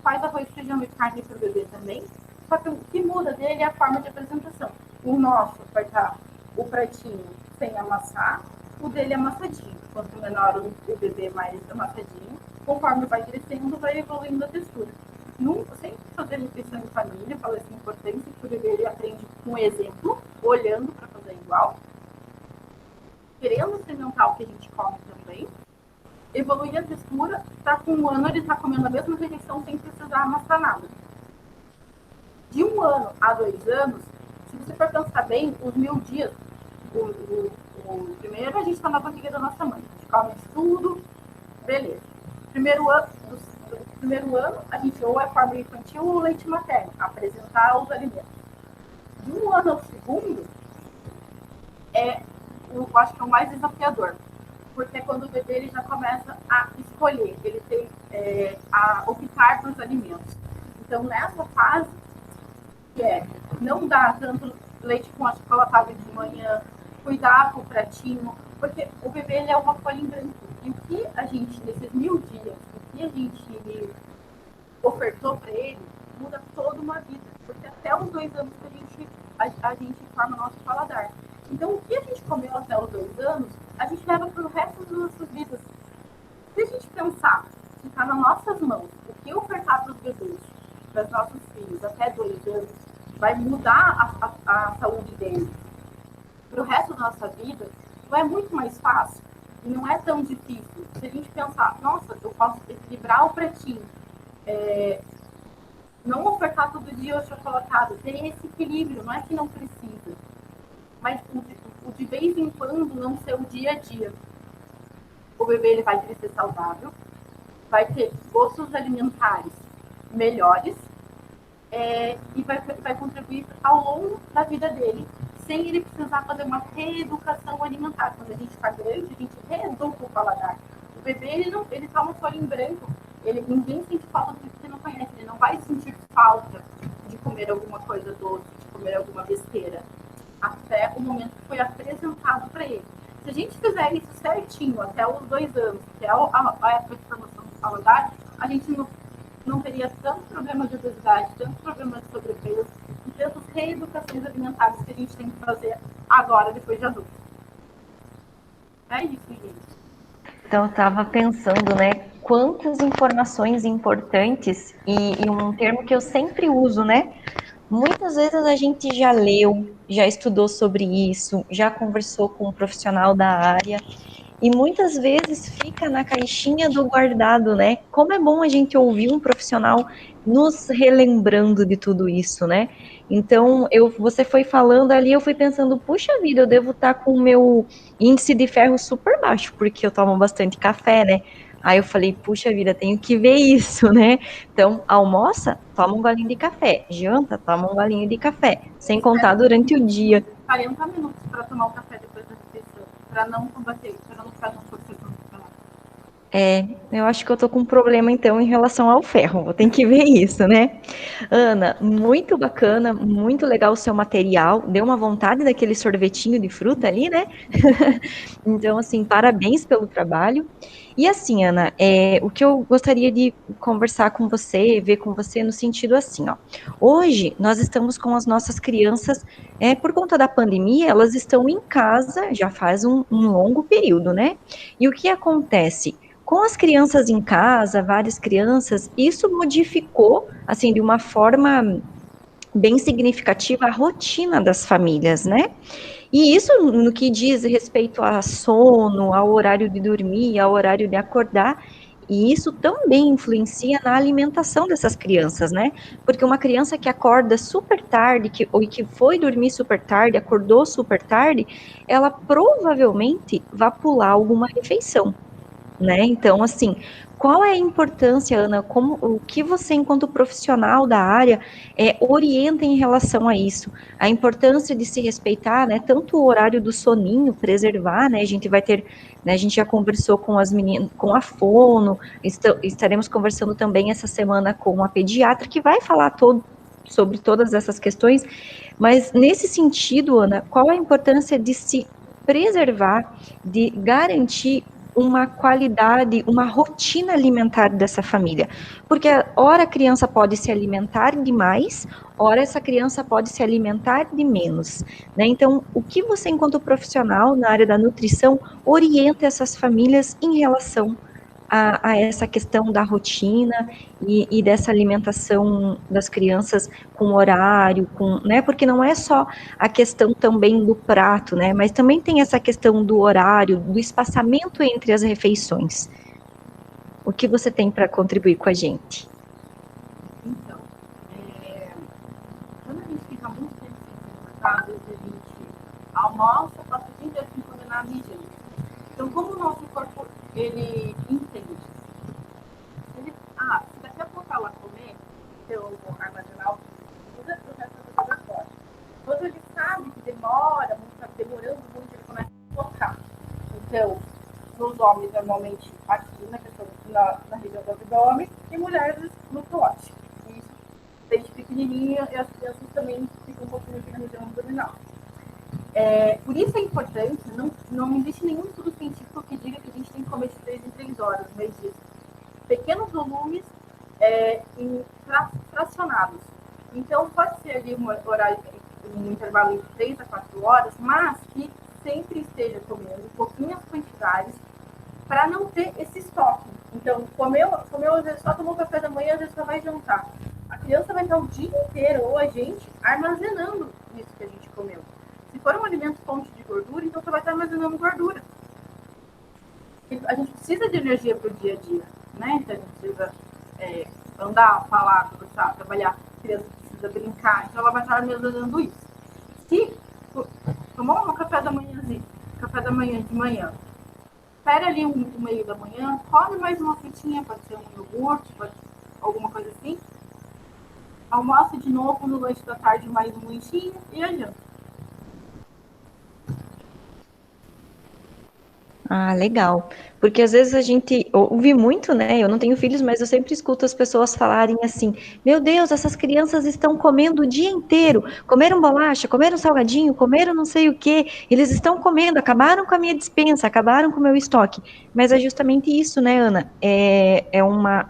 faz arroz, feijão e carne para o bebê também. Só que o que muda dele é a forma de apresentação. O nosso vai estar o pratinho sem amassar, o dele é amassadinho. Quanto menor o bebê, mais amassadinho. Conforme vai crescendo, vai evoluindo a textura. Sempre fazer refeição em família, fala essa importância, que o bebê ele aprende com exemplo, olhando para fazer igual, querendo experimentar o que a gente come também, evoluir a textura, tá com 1 ano ele está comendo a mesma refeição sem precisar amassar nada. De 1 ano a 2 anos, se você for pensar bem, os 1000 dias, primeiro a gente está na barriga da nossa mãe, a gente come tudo, beleza. Primeiro ano, a gente ou é forma infantil ou leite materno, apresentar os alimentos. De 1 ano ao 2º, eu acho que é o mais desafiador, porque é quando o bebê ele já começa a escolher, ele tem a optar pelos alimentos. Então, nessa fase, que não dar tanto leite com achocolatado de manhã, cuidar com o pratinho, porque o bebê ele é uma folha em branco. E o que a gente, nesses 1000 dias, o que a gente ofertou para ele, muda toda uma vida. Porque até os 2 anos que a gente forma o nosso paladar. Então, o que a gente comeu até os 2 anos, a gente leva para o resto das nossas vidas. Se a gente pensar que está nas nossas mãos, o que ofertar para os bebês, para os nossos filhos, até 2 anos, vai mudar a saúde deles para o resto da nossa vida, não é muito mais fácil e não é tão difícil. Se a gente pensar, nossa, eu posso equilibrar o pratinho, não ofertar todo dia o chocolatado, ter esse equilíbrio, não é que não precisa, mas o de vez em quando não ser o dia a dia. O bebê ele vai crescer saudável, vai ter gostos alimentares melhores e vai contribuir ao longo da vida dele, sem ele precisar fazer uma reeducação alimentar. Quando a gente está grande, a gente reeduca o paladar. O bebê, ele tá uma folha em branco, ninguém sente falta do que você não conhece, ele não vai sentir falta de comer alguma coisa doce, de comer alguma besteira, até o momento que foi apresentado para ele. Se a gente fizer isso certinho até os 2 anos, que é a época de formação do paladar, a gente não teria tanto problema de obesidade, tanto problema de sobrepeso e tantas reeducações alimentares que a gente tem que fazer agora, depois de adulto. É isso, gente. Então, eu estava pensando, né, quantas informações importantes e um termo que eu sempre uso, né? Muitas vezes a gente já leu, já estudou sobre isso, já conversou com um profissional da área e muitas vezes fica na caixinha do guardado, né? Como é bom a gente ouvir um profissional nos relembrando de tudo isso, né? Então, você foi falando ali, eu fui pensando, puxa vida, eu devo estar com o meu índice de ferro super baixo, porque eu tomo bastante café, né? Aí eu falei, puxa vida, tenho que ver isso, né? Então, almoça, toma um golinho de café. Janta, toma um golinho de café. Sem contar durante o dia. 40 minutos para tomar o café depois da refeição, para não combater, para não ficar no corpo funcional. Eu acho que eu tô com um problema, então, em relação ao ferro. Vou ter que ver isso, né? Ana, muito bacana, muito legal o seu material. Deu uma vontade daquele sorvetinho de fruta ali, né? Então, assim, parabéns pelo trabalho. E assim, Ana, o que eu gostaria de conversar com você, ver com você no sentido assim, ó. Hoje, nós estamos com as nossas crianças, por conta da pandemia, elas estão em casa já faz um longo período, né? E o que acontece? Com as crianças em casa, várias crianças, isso modificou, assim, de uma forma bem significativa a rotina das famílias, né? E isso no que diz respeito a sono, ao horário de dormir, ao horário de acordar, e isso também influencia na alimentação dessas crianças, né? Porque uma criança que acorda super tarde, ou que foi dormir super tarde, acordou super tarde, ela provavelmente vai pular alguma refeição. né? Então, assim, qual é a importância, Ana, o que você, enquanto profissional da área, orienta em relação a isso? A importância de se respeitar, né, tanto o horário do soninho, preservar, né, a gente vai ter, né, a gente já conversou com as meninas, com a fono, estaremos conversando também essa semana com a pediatra, que vai falar sobre todas essas questões, mas nesse sentido, Ana, qual a importância de se preservar, de garantir uma qualidade, uma rotina alimentar dessa família? Porque ora a criança pode se alimentar demais, ora essa criança pode se alimentar de menos, né? Então, o que você, enquanto profissional na área da nutrição, orienta essas famílias em relação a essa questão da rotina e dessa alimentação das crianças com horário, né? Porque não é só a questão também do prato, né? Mas também tem essa questão do horário, do espaçamento entre as refeições. O que você tem para contribuir com a gente? Então, quando a gente fica muito tempo sem alimentar, às vezes a gente almoça, passa o dia inteiro sem comer nada e janta. Então, como o nosso corpo, ele entende? Se daqui a pouco ela comer, eu vou armazenar o resto da coisa fora. Quando ele sabe que demora muito, está demorando muito, ele começa a focar. Então, nos homens, normalmente, aqui na região do abdômen, e mulheres no tórax. Isso, desde pequenininha, e as crianças também ficam um pouquinho aqui na região abdominal. Por isso é importante, não existe nenhum estudo científico que diga que a gente tem que comer de 3 em 3 horas, mas diz pequenos volumes fracionados. Então, pode ser ali um intervalo de 3 a 4 horas, mas que sempre esteja comendo pouquinhas quantidades para não ter esse estoque. Então, comeu, às vezes só tomou café da manhã, às vezes só vai jantar. A criança vai estar o dia inteiro, ou a gente, armazenando isso que a gente comeu. Se for um alimento fonte de gordura, então você vai estar armazenando gordura. A gente precisa de energia para o dia a dia, né? Então a gente precisa andar, falar, conversar, trabalhar. A criança precisa brincar, então ela vai estar armazenando isso. Se tomar um café da manhã de manhã, espera ali o meio da manhã, come mais uma frutinha, pode ser um iogurte, pode ser alguma coisa assim. Almoça de novo no lanche da tarde, mais um lanchinho e a janta. Ah, legal. Porque às vezes a gente ouve muito, né? Eu não tenho filhos, mas eu sempre escuto as pessoas falarem assim: meu Deus, essas crianças estão comendo o dia inteiro. Comeram bolacha, comeram salgadinho, comeram não sei o quê. Eles estão comendo, acabaram com a minha despensa, acabaram com o meu estoque. Mas é justamente isso, né, Ana? É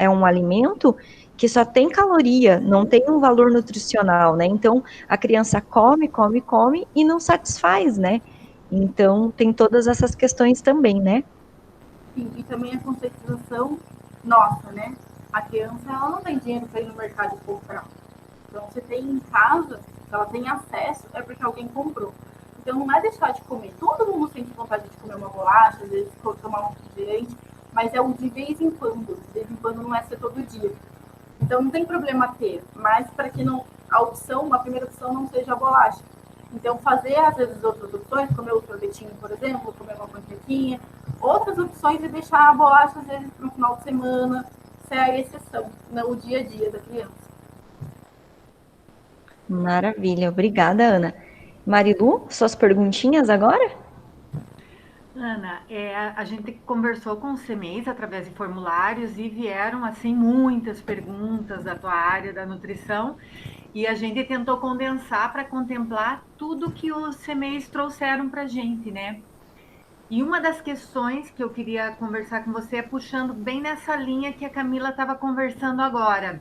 um alimento que só tem caloria, não tem um valor nutricional, né? Então a criança come, come, come e não satisfaz, né? Então, tem todas essas questões também, né? Sim, e também a conscientização nossa, né? A criança, ela não tem dinheiro para ir no mercado e comprar. Então, você tem em casa, se ela tem acesso, é porque alguém comprou. Então, não é deixar de comer. Todo mundo sente vontade de comer uma bolacha, às vezes tomar um refrigerante, mas é o de vez em quando. De vez em quando não é ser todo dia. Então, não tem problema ter, mas para que não, a primeira opção não seja a bolacha. Então, fazer, às vezes, outras opções, comer o sorvetinho, por exemplo, comer uma panquequinha, outras opções e deixar a bolacha, às vezes, para o final de semana, ser a exceção, o dia a dia da criança. Maravilha, obrigada, Ana. Marilu, suas perguntinhas agora? Ana, a gente conversou com os CMEs através de formulários e vieram, assim, muitas perguntas da tua área da nutrição e a gente tentou condensar para contemplar tudo que os CMEs trouxeram para a gente, né? E uma das questões que eu queria conversar com você é puxando bem nessa linha que a Camila estava conversando agora.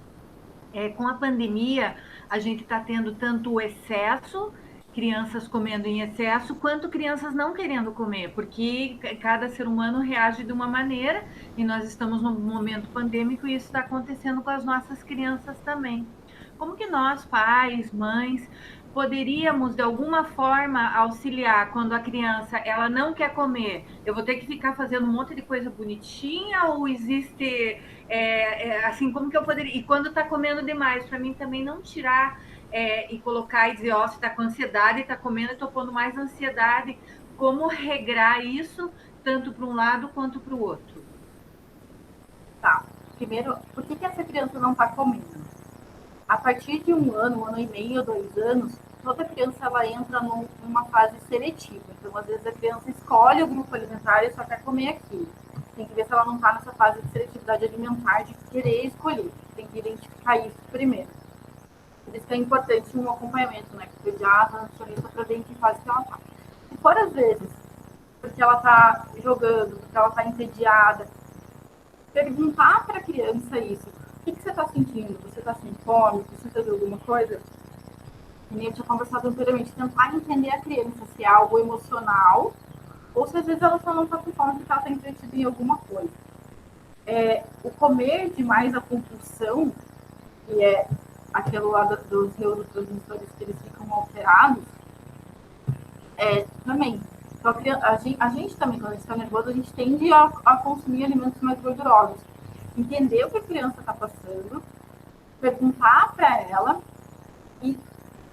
Com a pandemia, a gente está tendo tanto o excesso, crianças comendo em excesso, quanto crianças não querendo comer, porque cada ser humano reage de uma maneira e nós estamos num momento pandêmico e isso está acontecendo com as nossas crianças também. Como que nós, pais, mães, poderíamos de alguma forma auxiliar quando a criança ela não quer comer? Eu vou ter que ficar fazendo um monte de coisa bonitinha ou existe assim, como que eu poderia... E quando está comendo demais, para mim também não tirar e colocar e dizer, ó, você está com ansiedade, está comendo, estou pondo mais ansiedade. Como regrar isso, tanto para um lado quanto para o outro? Tá. Primeiro, por que essa criança não está comendo? A partir de 1 ano e meio, 2 anos, toda criança ela entra numa fase seletiva. Então, às vezes, a criança escolhe o grupo alimentar e só quer comer aquilo. Tem que ver se ela não está nessa fase de seletividade alimentar, de querer escolher. Tem que identificar isso primeiro. Por isso que é importante um acompanhamento, né? Com o pediatra, nutricionista, para ver em que fase que ela está. Se for, às vezes, porque ela está jogando, porque ela está entediada, perguntar para a criança isso. O que você está sentindo? Você está sem fome? Precisa de alguma coisa? E eu tinha conversado anteriormente, tentar entender a criança se é algo emocional ou se às vezes ela só não está com fome porque ela está entretida em alguma coisa. O comer demais, a compulsão, que é aquele lado dos neurotransmissores que eles ficam alterados, também. Então, a gente também, quando a gente está nervoso, a gente tende a consumir alimentos mais gordurosos. Entender o que a criança está passando, perguntar para ela e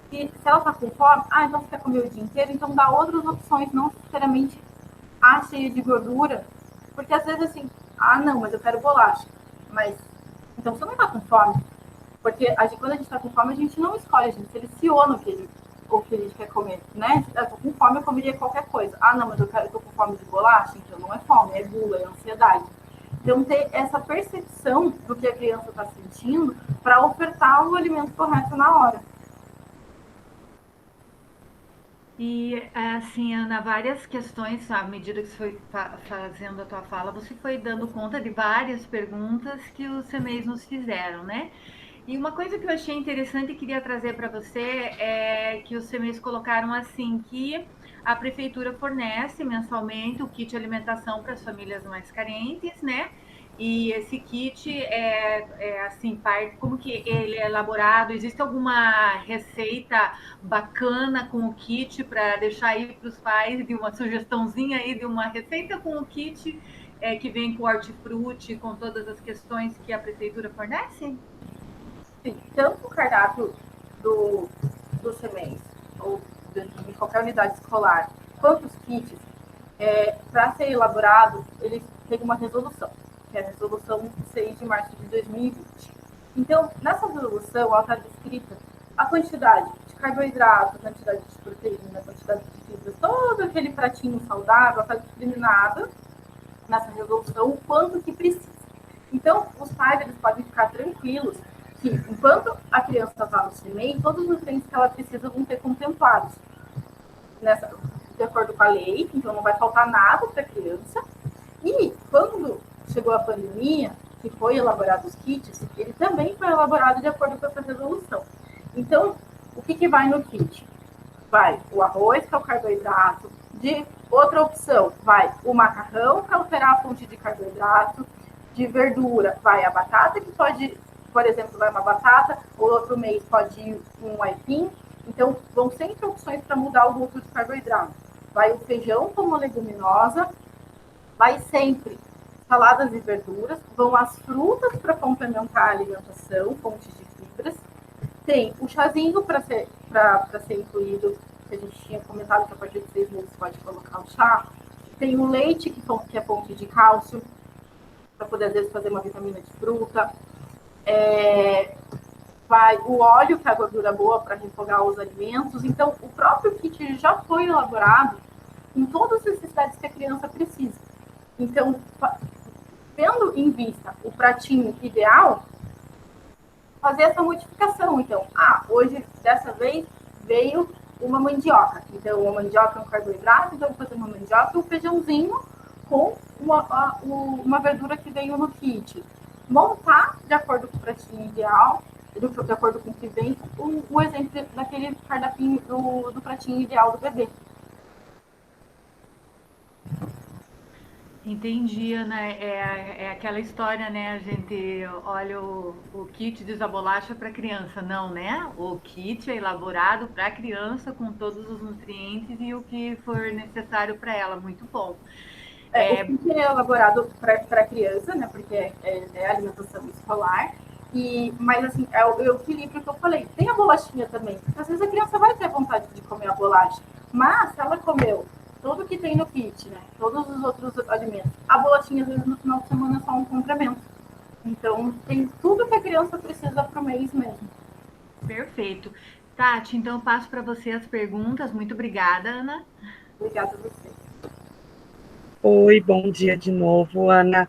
se ela está com fome, então você quer comer o dia inteiro, então dá outras opções, não necessariamente a cheia de gordura, porque às vezes assim, não, mas eu quero bolacha, mas então você não está com fome, porque quando a gente está com fome, a gente não escolhe, a gente seleciona o que a gente quer comer, né? Eu tô com fome, eu comeria qualquer coisa. Não, mas eu tô com fome de bolacha, então não é fome, é gula, é ansiedade. Então, ter essa percepção do que a criança está sentindo para ofertar o alimento correto na hora. E, assim, Ana, várias questões, à medida que você foi fazendo a tua fala, você foi dando conta de várias perguntas que os CMEs nos fizeram, né? E uma coisa que eu achei interessante e queria trazer para você é que os CMEs colocaram assim que a prefeitura fornece mensalmente o kit alimentação para as famílias mais carentes, né? E esse kit assim, como que ele é elaborado? Existe alguma receita bacana com o kit para deixar aí para os pais de uma sugestãozinha aí de uma receita com o kit que vem com hortifruti, com todas as questões que a prefeitura fornece? Sim, tanto o cardápio do CMEs, ou de qualquer unidade escolar, quanto os kits, para ser elaborado, eles têm uma resolução, que é a resolução 6 de março de 2020. Então, nessa resolução, ela está descrita a quantidade de carboidrato, a quantidade de proteína, a quantidade de fibra, todo aquele pratinho saudável está discriminado nessa resolução o quanto que precisa. Então, os pais eles podem ficar tranquilos que, enquanto a criança está no CMEI, todos os nutrientes que ela precisa vão ter contemplados de acordo com a lei, então não vai faltar nada para a criança. E quando chegou a pandemia, que foi elaborado os kits, ele também foi elaborado de acordo com essa resolução. Então, o que vai no kit? Vai o arroz, que é o carboidrato. De outra opção, vai o macarrão, para alterar a fonte de carboidrato. De verdura, vai a batata, que pode, por exemplo, vai uma batata, ou outro mês pode ir um aipim. Então, vão sempre opções para mudar o grupo de carboidrato. Vai o feijão como leguminosa, vai sempre saladas e verduras, vão as frutas para complementar a alimentação, fontes de fibras. Tem o chazinho para ser incluído, que a gente tinha comentado que a partir de 6 meses pode colocar o chá. Tem o leite, que é fonte de cálcio, para poder, às vezes, fazer uma vitamina de fruta. Vai o óleo, que é a gordura boa para refogar os alimentos. Então, o próprio kit já foi elaborado em todas as necessidades que a criança precisa. Então, tendo em vista o pratinho ideal, fazer essa modificação. Então, hoje, dessa vez, veio uma mandioca. Então, uma mandioca é um carboidrato, então eu vou fazer uma mandioca e um feijãozinho com uma verdura que veio no kit. Montar de acordo com o pratinho ideal, de acordo com o que vem, o exemplo daquele cardápio do pratinho ideal do bebê. Entendi, né? É aquela história, né? A gente olha o kit diz a bolacha para criança, não, né? O kit é elaborado para a criança com todos os nutrientes e o que for necessário para ela. Muito bom. O kit é elaborado para a criança, né? Porque é alimentação escolar. Mas assim, é o equilíbrio que eu falei. Tem a bolachinha também. Às vezes a criança vai ter vontade de comer a bolacha, mas se ela comeu tudo que tem no kit, né? Todos os outros alimentos. A bolachinha, às vezes, no final de semana é só um complemento. Então, tem tudo que a criança precisa para o mês mesmo. Perfeito. Tati, então eu passo para você as perguntas. Muito obrigada, Ana. Obrigada a você. Oi, bom dia de novo, Ana.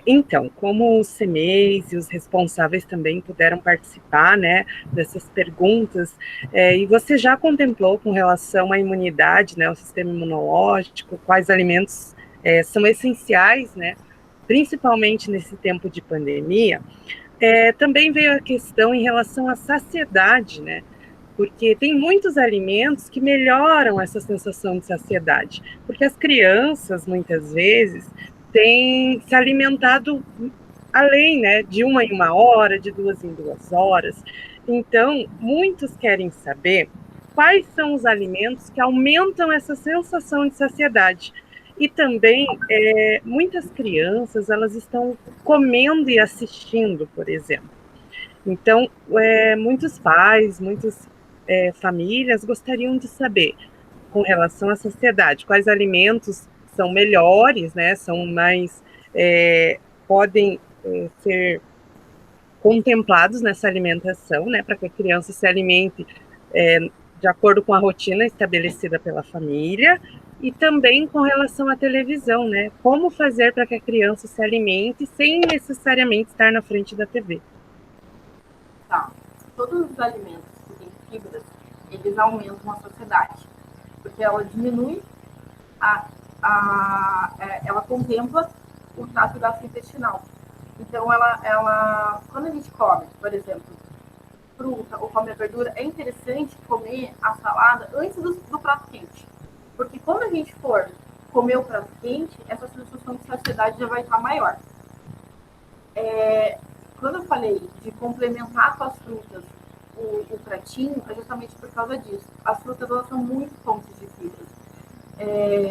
Então, como os CMEs e os responsáveis também puderam participar, né, dessas perguntas, e você já contemplou com relação à imunidade, né, o sistema imunológico, quais alimentos são essenciais, né, principalmente nesse tempo de pandemia, também veio a questão em relação à saciedade, né, porque tem muitos alimentos que melhoram essa sensação de saciedade, porque as crianças, muitas vezes, têm se alimentado além, né, de uma em uma hora, de duas em 2 horas. Então, muitos querem saber quais são os alimentos que aumentam essa sensação de saciedade. E também, muitas crianças, elas estão comendo e assistindo, por exemplo. Então, muitos pais, muitas famílias gostariam de saber, com relação à saciedade, quais alimentos são melhores, né, são mais, podem ser contemplados nessa alimentação, né, para que a criança se alimente de acordo com a rotina estabelecida pela família, e também com relação à televisão, né, como fazer para que a criança se alimente sem necessariamente estar na frente da TV. Tá. Todos os alimentos que têm fibras, eles aumentam a saciedade, porque ela diminui, ela contempla o trato gastrointestinal. Então, quando a gente come, por exemplo, fruta ou come a verdura, é interessante comer a salada antes do prato quente. Porque quando a gente for comer o prato quente, essa sensação de saciedade já vai estar maior. Quando eu falei de complementar com as frutas o pratinho, é justamente por causa disso. As frutas, elas são muito fontes de fibras.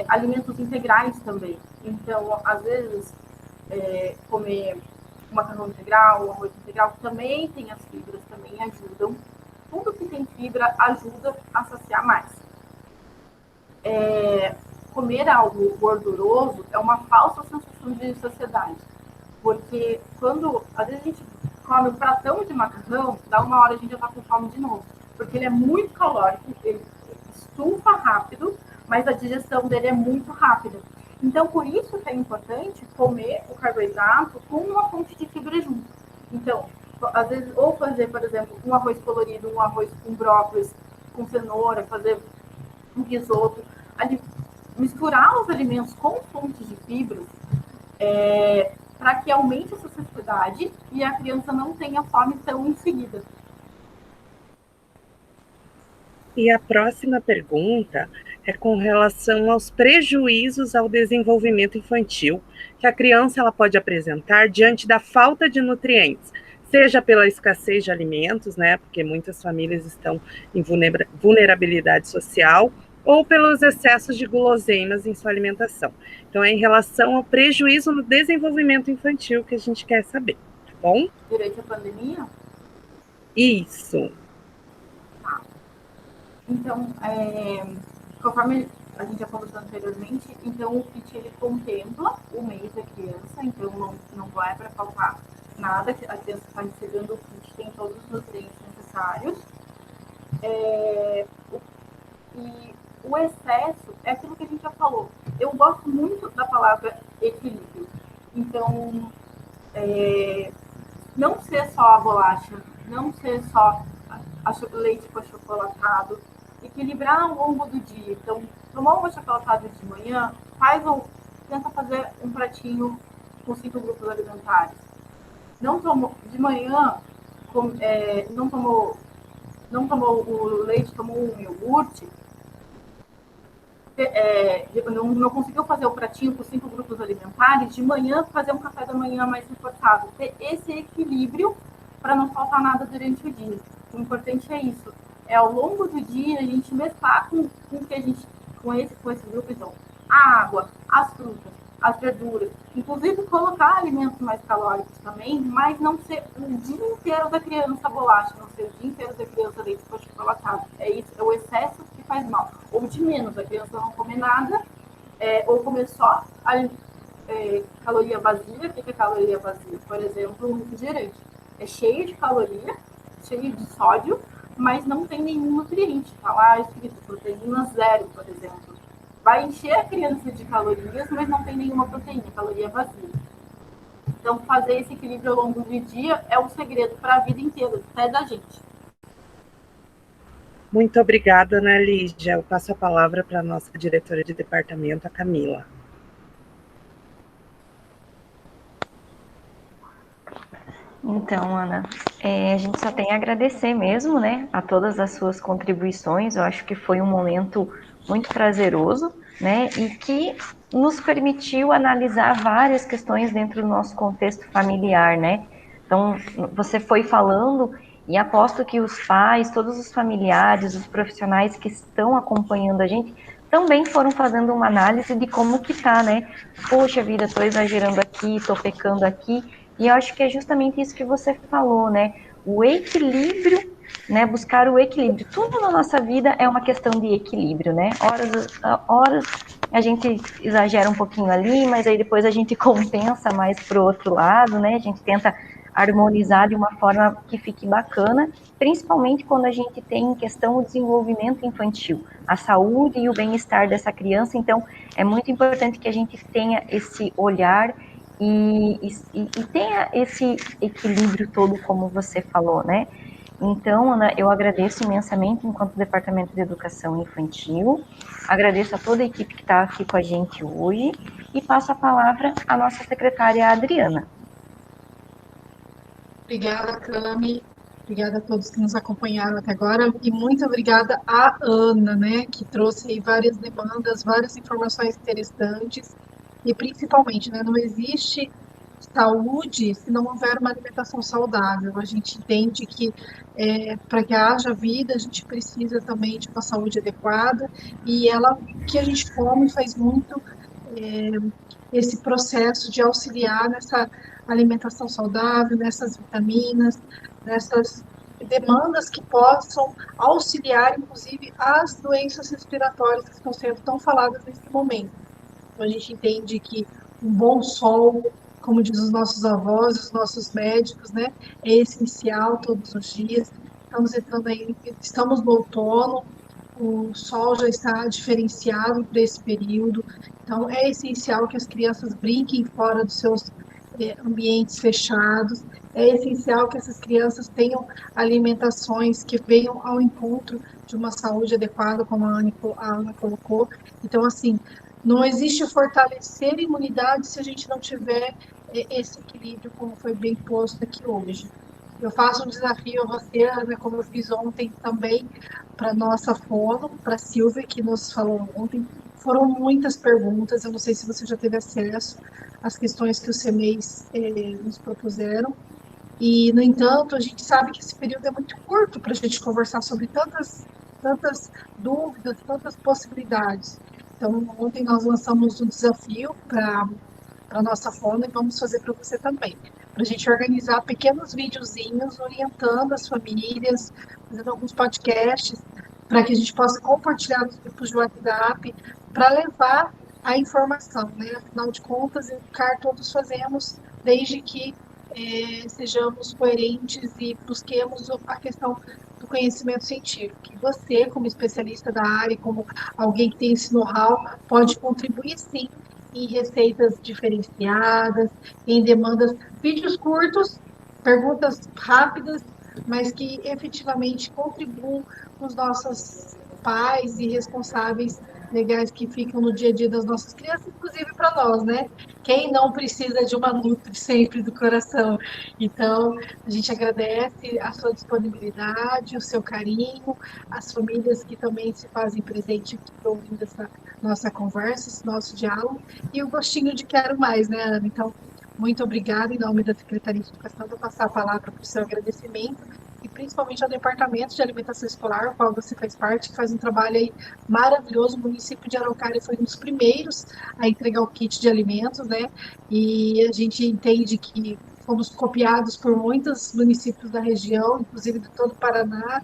Alimentos integrais também. Então, às vezes, comer um macarrão integral, um arroz integral, também tem as fibras, também ajudam. Tudo que tem fibra ajuda a saciar mais. Comer algo gorduroso é uma falsa sensação de saciedade. Porque quando, às vezes, a gente come um pratão de macarrão, dá uma hora a gente já tá com fome de novo. Porque ele é muito calórico, ele estufa rápido, mas a digestão dele é muito rápida. Então, por isso que é importante comer o carboidrato com uma fonte de fibra junto. Então, às vezes, ou fazer, por exemplo, um arroz colorido, um arroz com brócolis, com cenoura, fazer um risoto, misturar os alimentos com fontes de fibras, para que aumente essa saciedade e a criança não tenha fome tão em seguida. E a próxima pergunta é com relação aos prejuízos ao desenvolvimento infantil que a criança ela pode apresentar diante da falta de nutrientes, seja pela escassez de alimentos, né, porque muitas famílias estão em vulnerabilidade social, ou pelos excessos de guloseimas em sua alimentação. Então, é em relação ao prejuízo no desenvolvimento infantil que a gente quer saber, tá bom? Durante a pandemia? Isso. Tá. Então, conforme a gente já conversou anteriormente, então o kit ele contempla o mês da criança, então não vai para faltar nada, a criança está recebendo o kit, tem todos os nutrientes necessários. E o excesso é aquilo que a gente já falou. Eu gosto muito da palavra equilíbrio. Então, não ser só a bolacha, não ser só leite com achocolatado, equilibrar ao longo do dia. Então, tomar um achocolatado de manhã, tenta fazer um pratinho com 5 grupos alimentares. Não tomou de manhã, não tomou o leite, tomou um iogurte, não conseguiu fazer o pratinho com 5 grupos alimentares, de manhã fazer um café da manhã mais reforçado. Ter esse equilíbrio para não faltar nada durante o dia. O importante é isso. Ao longo do dia a gente mesclar com esse grupo, então, a água, as frutas, as verduras, inclusive colocar alimentos mais calóricos também, mas não ser o dia inteiro da criança bolacha, não ser o dia inteiro da criança leite com chocolatado. É o excesso que faz mal. Ou de menos, a criança não comer nada, ou comer só caloria vazia. O que é caloria vazia? Por exemplo, um refrigerante. É cheio de caloria, cheio de sódio, mas não tem nenhum nutriente. Está lá escrito proteína zero, por exemplo. Vai encher a criança de calorias, mas não tem nenhuma proteína, caloria vazia. Então, fazer esse equilíbrio ao longo do dia é um segredo para a vida inteira, até da gente. Muito obrigada, Ana Lídia. Eu passo a palavra para a nossa diretora de departamento, a Camila. Então, Ana, a gente só tem a agradecer mesmo, né, a todas as suas contribuições. Eu acho que foi um momento muito prazeroso, né, e que nos permitiu analisar várias questões dentro do nosso contexto familiar, né. Então, você foi falando e aposto que os pais, todos os familiares, os profissionais que estão acompanhando a gente também foram fazendo uma análise de como que tá, né. Poxa vida, tô exagerando aqui, tô pecando aqui. E eu acho que é justamente isso que você falou, né? O equilíbrio, né? Buscar o equilíbrio. Tudo na nossa vida é uma questão de equilíbrio, né? Horas a gente exagera um pouquinho ali, mas aí depois a gente compensa mais pro outro lado, né? A gente tenta harmonizar de uma forma que fique bacana, principalmente quando a gente tem em questão o desenvolvimento infantil, a saúde e o bem-estar dessa criança. Então, é muito importante que a gente tenha esse olhar e tenha esse equilíbrio todo, como você falou, né? Então, Ana, eu agradeço imensamente enquanto Departamento de Educação Infantil, agradeço a toda a equipe que está aqui com a gente hoje e passo a palavra à nossa secretária Adriana. Obrigada, Cami. Obrigada a todos que nos acompanharam até agora e muito obrigada à Ana, né, que trouxe aí várias demandas, várias informações interessantes e principalmente, né, não existe saúde se não houver uma alimentação saudável. A gente entende que para que haja vida, a gente precisa também de uma saúde adequada e ela que a gente come faz muito esse processo de auxiliar nessa alimentação saudável, nessas vitaminas, nessas demandas que possam auxiliar, inclusive, as doenças respiratórias que estão sendo tão faladas nesse momento. Então, a gente entende que um bom sol, como diz os nossos avós, os nossos médicos, né, é essencial todos os dias. Estamos entrando aí, estamos no outono, o sol já está diferenciado para esse período, então é essencial que as crianças brinquem fora dos seus ambientes fechados, é essencial que essas crianças tenham alimentações que venham ao encontro de uma saúde adequada, como a Ana colocou. Então, assim, não existe fortalecer a imunidade se a gente não tiver esse equilíbrio, como foi bem posto aqui hoje. Eu faço um desafio a você, Ana, como eu fiz ontem também, para a nossa fono, para a Silvia, que nos falou ontem. Foram muitas perguntas, eu não sei se você já teve acesso às questões que os CMEs nos propuseram. E, no entanto, a gente sabe que esse período é muito curto para a gente conversar sobre tantas dúvidas, tantas possibilidades. Então, ontem nós lançamos um desafio para a nossa fono e vamos fazer para você também. Para a gente organizar pequenos videozinhos orientando as famílias, fazendo alguns podcasts, para que a gente possa compartilhar nos grupos de WhatsApp, para levar a informação, né? Afinal de contas, educar todos fazemos, desde que sejamos coerentes e busquemos a questão do conhecimento científico. E você, como especialista da área, como alguém que tem esse know-how, pode contribuir sim em receitas diferenciadas, em demandas, vídeos curtos, perguntas rápidas, mas que efetivamente contribuam com os nossos pais e responsáveis legais que ficam no dia a dia das nossas crianças, inclusive para nós, né? Quem não precisa de uma Nutri sempre do coração? Então, a gente agradece a sua disponibilidade, o seu carinho, as famílias que também se fazem presente aqui ouvindo essa nossa conversa, esse nosso diálogo, e o gostinho de quero mais, né, Ana? Então, muito obrigada, em nome da Secretaria de Educação, vou passar a palavra para o seu agradecimento, e principalmente ao Departamento de Alimentação Escolar, o qual você faz parte, que faz um trabalho aí maravilhoso. O município de Araucária foi um dos primeiros a entregar o kit de alimentos, né? E a gente entende que fomos copiados por muitos municípios da região, inclusive de todo o Paraná,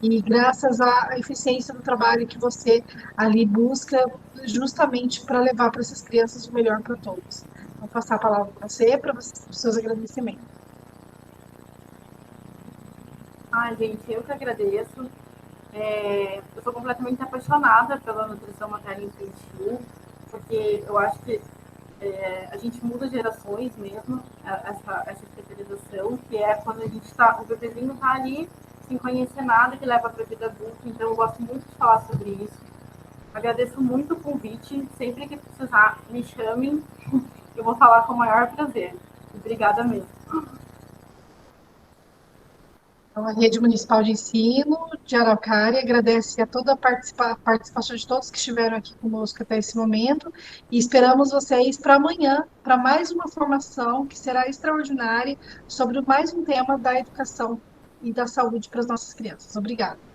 e graças à eficiência do trabalho que você ali busca, justamente para levar para essas crianças o melhor para todos. Vou passar a palavra para você, para os seus agradecimentos. Ai, gente, eu que agradeço. Eu sou completamente apaixonada pela nutrição materna infantil, porque eu acho que a gente muda gerações mesmo, essa especialização, que é quando o bebezinho está ali sem conhecer nada, que leva para a vida adulta. Então, eu gosto muito de falar sobre isso. Agradeço muito o convite. Sempre que precisar, me chamem. Eu vou falar com o maior prazer. Obrigada mesmo. Então, a Rede Municipal de Ensino de Araucária agradece a toda a participação de todos que estiveram aqui conosco até esse momento e esperamos vocês para amanhã, para mais uma formação que será extraordinária sobre mais um tema da educação e da saúde para as nossas crianças. Obrigada.